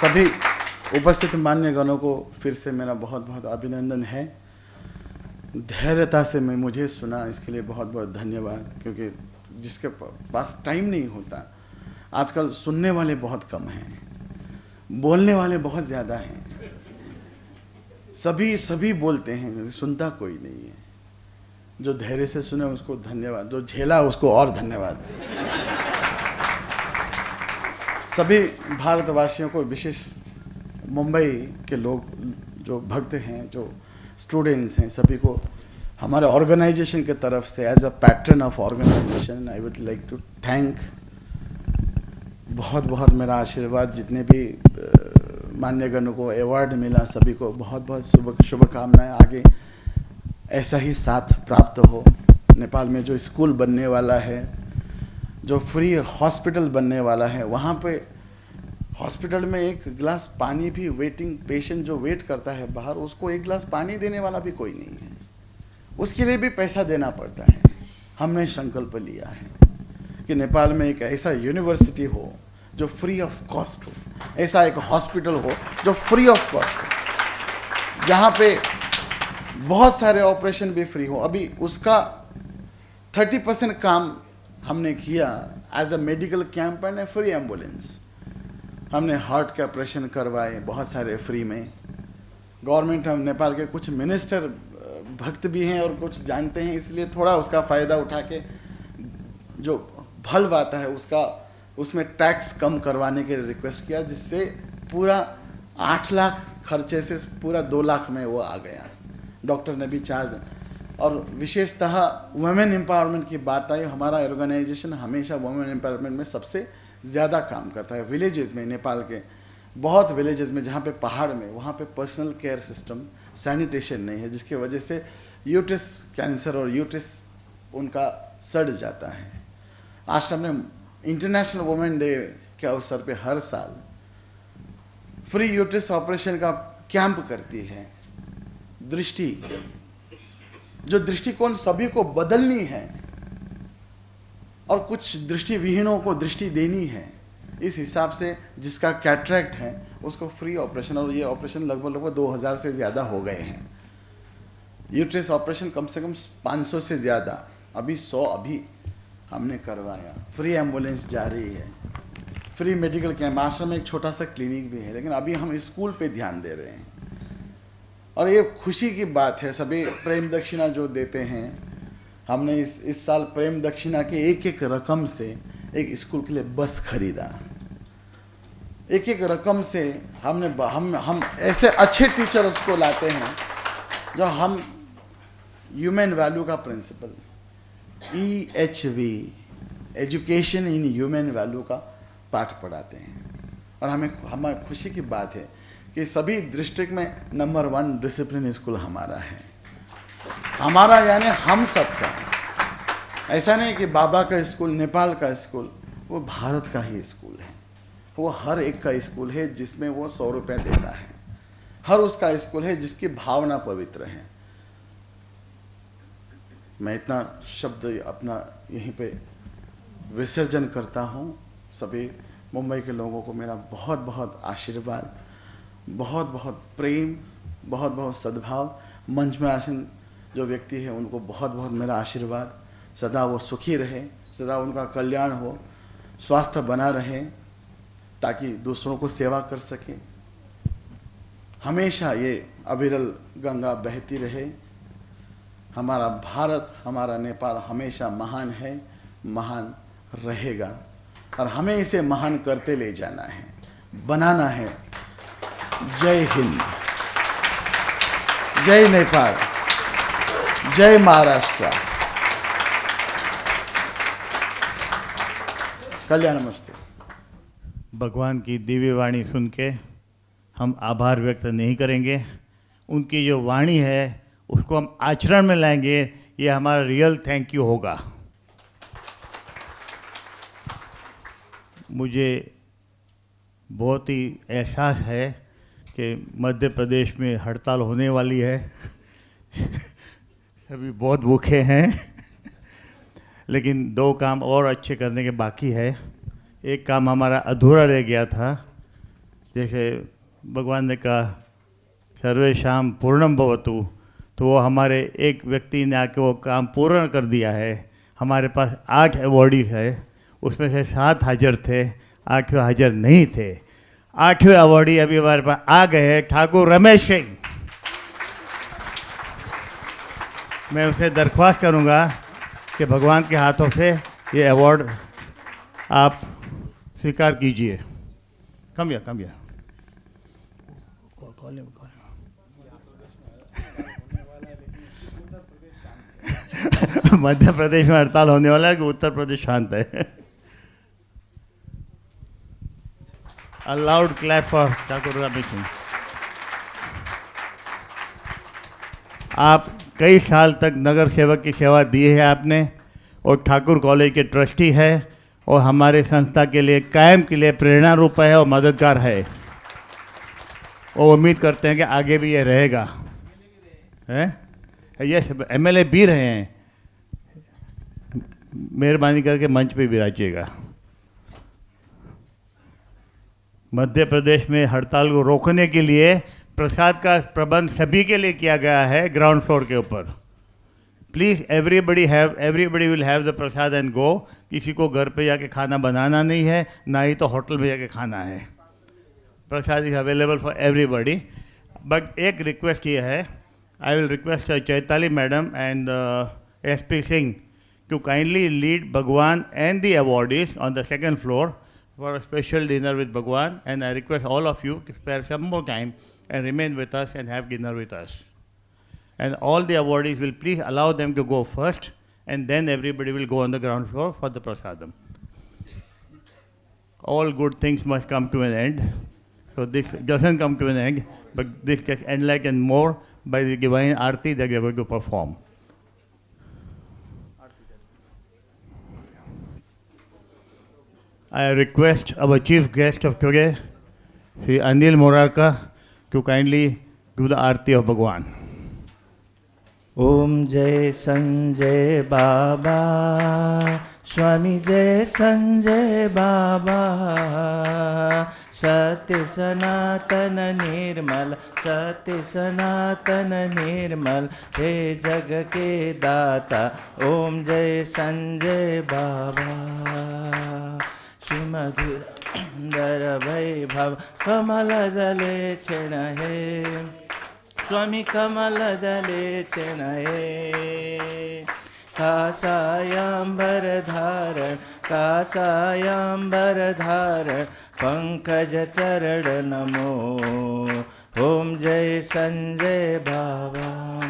सभी उपस्थित मान्यगणों को फिर से मेरा बहुत बहुत अभिनंदन है। धैर्यता से मैं मुझे सुना, इसके लिए बहुत बहुत धन्यवाद। क्योंकि जिसके पास टाइम नहीं होता, आजकल सुनने वाले बहुत कम हैं, बोलने वाले बहुत ज़्यादा हैं। सभी बोलते हैं, सुनता कोई नहीं है। जो धैर्य से सुने उसको धन्यवाद, जो झेला उसको और धन्यवाद। सभी भारतवासियों को, विशेष मुंबई के लोग जो भक्त हैं, जो स्टूडेंट्स हैं, सभी को हमारे ऑर्गेनाइजेशन के तरफ से as a pattern of organisation I would like to thank. बहुत बहुत मेरा आशीर्वाद, जितने भी मान्यगणों को अवार्ड मिला सभी को बहुत बहुत शुभकामनाएं। आगे ऐसा ही साथ प्राप्त हो। नेपाल में जो स्कूल बनने वाला है, जो फ्री हॉस्पिटल बनने वाला है, वहाँ पे हॉस्पिटल में एक गिलास पानी भी, वेटिंग पेशेंट जो वेट करता है बाहर, उसको एक गिलास पानी देने वाला भी कोई नहीं है, उसके लिए भी पैसा देना पड़ता है। हमने संकल्प लिया है कि नेपाल में एक ऐसा यूनिवर्सिटी हो जो फ्री ऑफ कॉस्ट हो, ऐसा एक हॉस्पिटल हो जो फ्री ऑफ कॉस्ट हो, जहाँ पे बहुत सारे ऑपरेशन भी फ्री हो। अभी उसका 30% काम हमने किया as a medical camp and free ambulance. हमने हार्ट के ऑपरेशन करवाए बहुत सारे फ्री में। गवर्नमेंट, हम नेपाल के कुछ मिनिस्टर भक्त भी हैं और कुछ जानते हैं, इसलिए थोड़ा उसका फ़ायदा उठा के जो भल्व आता है उसमें टैक्स कम करवाने के लिए रिक्वेस्ट किया, जिससे पूरा 8 लाख खर्चे से पूरा 2 लाख में वो आ गया। डॉक्टर ने भी चार्ज, और विशेषतः वुमेन एम्पावरमेंट की बात आई। हमारा ऑर्गेनाइजेशन हमेशा वुमेन एम्पावरमेंट में सबसे ज़्यादा काम करता है। विलेजेस में, नेपाल के बहुत विलेजेस में जहाँ पे पहाड़ में, वहाँ पे पर्सनल केयर सिस्टम, सैनिटेशन नहीं है, जिसकी वजह से यूट्रस कैंसर और यूट्रस उनका सड़ जाता है। आश्रम ने इंटरनेशनल वुमेन डे के अवसर पे हर साल फ्री यूट्रस ऑपरेशन का कैंप करती है। दृष्टि, जो दृष्टिकोण सभी को बदलनी है और कुछ दृष्टिविहीनों को दृष्टि देनी है, इस हिसाब से जिसका कैटरैक्ट है उसको फ्री ऑपरेशन, और ये ऑपरेशन लगभग 2000 से ज़्यादा हो गए हैं। यूट्रस ऑपरेशन कम से कम 500 से ज़्यादा, अभी 100 अभी हमने करवाया। फ्री एम्बुलेंस जा रही है, फ्री मेडिकल कैंप, आश्रम में एक छोटा सा क्लिनिक भी है, लेकिन अभी हम स्कूल पे ध्यान दे रहे हैं। और ये खुशी की बात है, सभी प्रेम दक्षिणा जो देते हैं, हमने इस साल प्रेम दक्षिणा के एक रकम से एक स्कूल के लिए बस खरीदा। एक रकम से हम ऐसे अच्छे टीचर्स को लाते हैं जो हम ह्यूमन वैल्यू का principle EHV, education in human value का पाठ पढ़ाते हैं। और हमें खुशी की बात है कि सभी डिस्ट्रिक्ट में नंबर 1 डिसिप्लिन स्कूल हमारा है। हमारा यानी हम सबका, ऐसा नहीं कि बाबा का स्कूल, नेपाल का स्कूल, वो भारत का ही स्कूल है। वो हर एक का स्कूल है जिसमें वो 100 रुपये देता है। हर उसका स्कूल है जिसकी भावना पवित्र है। मैं इतना शब्द अपना यहीं पे विसर्जन करता हूँ। सभी मुंबई के लोगों को मेरा बहुत बहुत आशीर्वाद, बहुत बहुत प्रेम, बहुत बहुत सद्भाव। मंच में आसीन जो व्यक्ति है उनको बहुत बहुत मेरा आशीर्वाद। सदा वो सुखी रहे, सदा उनका कल्याण हो, स्वास्थ्य बना रहे, ताकि दूसरों को सेवा कर सके। हमेशा ये अविरल गंगा बहती रहे। हमारा भारत, हमारा नेपाल हमेशा महान है, महान रहेगा, और हमें इसे महान करते ले जाना है, बनाना है। जय हिंद, जय नेपाल, जय महाराष्ट्र, कल्याण मस्ते। भगवान की दिव्य वाणी सुन के हम आभार व्यक्त नहीं करेंगे। उनकी जो वाणी है उसको हम आचरण में लाएंगे, ये हमारा रियल थैंक यू होगा। मुझे बहुत ही एहसास है कि मध्य प्रदेश में हड़ताल होने वाली है। सभी बहुत भूखे हैं, लेकिन 2 काम और अच्छे करने के बाकी है। एक काम हमारा अधूरा रह गया था, जैसे भगवान ने कहा सर्वेशाम पूर्णम भवतु, तो वो हमारे एक व्यक्ति ने आके वो काम पूर्ण कर दिया है। हमारे पास 8 अवॉर्डीज है, उसमें से 7 हाजिर थे, 8वें हाजिर नहीं थे। 8वें अवॉर्डी अभी हमारे पास आ गए हैं, ठाकुर रमेश सिंह। मैं उसे दरख्वास्त करूंगा कि भगवान के हाथों से ये अवार्ड आप स्वीकार कीजिए। कम या मध्य प्रदेश में हड़ताल होने वाला है कि उत्तर प्रदेश शांत है। A loud clap for Thakur Ramesh Singh. आप कई साल तक नगर सेवक की सेवा दी है आपने, और ठाकुर कॉलेज के ट्रस्टी है, और हमारे संस्था के लिए कायम के लिए प्रेरणा रूप है और मददगार है। और उम्मीद करते हैं कि आगे भी ये रहेगा। है ये MLA भी रहे हैं, मेहरबानी करके मंच पे विराजिएगा। मध्य प्रदेश में हड़ताल को रोकने के लिए प्रसाद का प्रबंध सभी के लिए किया गया है ग्राउंड फ्लोर के ऊपर। Please everybody will have the Prasad and go. किसी को घर पे जाके खाना बनाना नहीं है, ना ही तो होटल में जाके खाना है। Prasad is available for everybody. But एक रिक्वेस्ट ये है, I will request Chaitali madam and SP Singh to kindly lead Bhagawan and the awardees on the 2nd floor for a special dinner with Bhagawan, and I request all of you to spare some more time and remain with us and have dinner with us. And all the awardees will please allow them to go first, and then everybody will go on the ground floor for the prasadam. All good things must come to an end. So this doesn't come to an end, but this gets enlightened more by the divine arti that we are going to perform. I request our chief guest of today, Sri Anil Morarka, to kindly do the Aarti of Bhagawan. Om Jai Sanjay Baba, Swami Jai Sanjay Baba, Satya Sanatana Nirmal, Satya Sanatana Nirmal, He Jag ke Data, Om Jai Sanjay Baba, Srimadhur Dara Vaibhav, Kamala Dale Chena He, Swami Kamaladale Chenaye, Kasayambar Dharan, Kasayambar Dharan, Pankaj Charan Namo, Om Jai Sanjay Baba,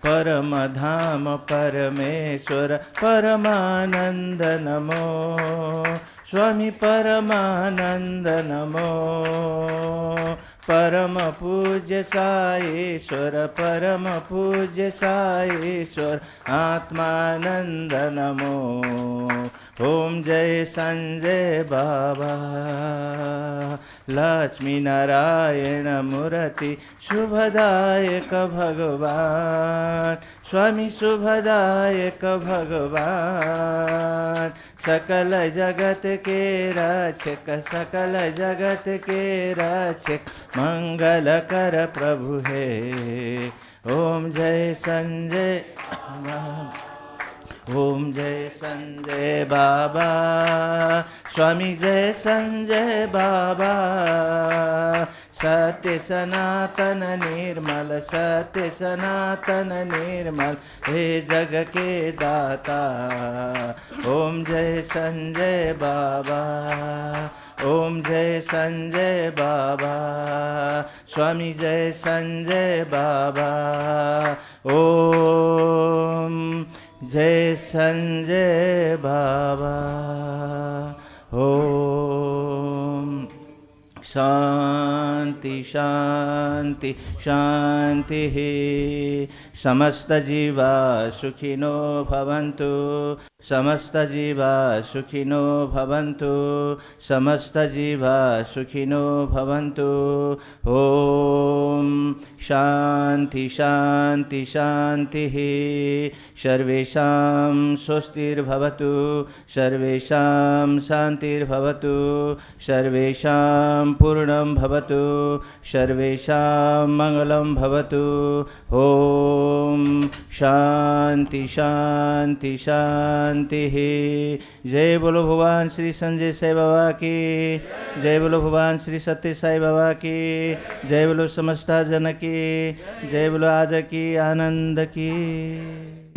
Paramadham Parameshwara, Paramananda Namo, Swami Paramananda Namo, परम पूज्य साईश्वर परम पूज्य साईश्वर आत्मानंद नमो ओम जय संजय बाबा लक्ष्मी नारायण मूर्ति शुभदायक भगवान स्वामी शुभदायक भगवान सकल जगत के रक्षक सकल जगत के रक्षक मंगल कर प्रभु है ओम जय संजय ओम जय संजय बाबा स्वामी जय संजय बाबा सत्य सनातन निर्मल सत्य सनातन निर्मल हे जग के दाता ओम जय संजय बाबा ओम जय संजय बाबा स्वामी जय संजय बाबा ओम जय संजय बाबा ओम शांति शांति शांति समस्त जीवा सुखिनो भवन्तु समस्त जीवा सुखिनो भवन्तु समस्त जीवा सुखिनो भवन्तु ओम शांति शांति शांति सर्वेषां स्वस्तिर्भवतु सर्वेषां शान्तिर्भवतु सर्वेषां पूर्णं भवतु सर्वेषां मंगलं भवतु ओम शांति शांति शांति जय बोलो भगवान श्री संजय साई बाबा की जय बोलो भगवान श्री सत्य साई बाबा की जय बोलो समस्त जन की जय बोलो आज की आनंद की।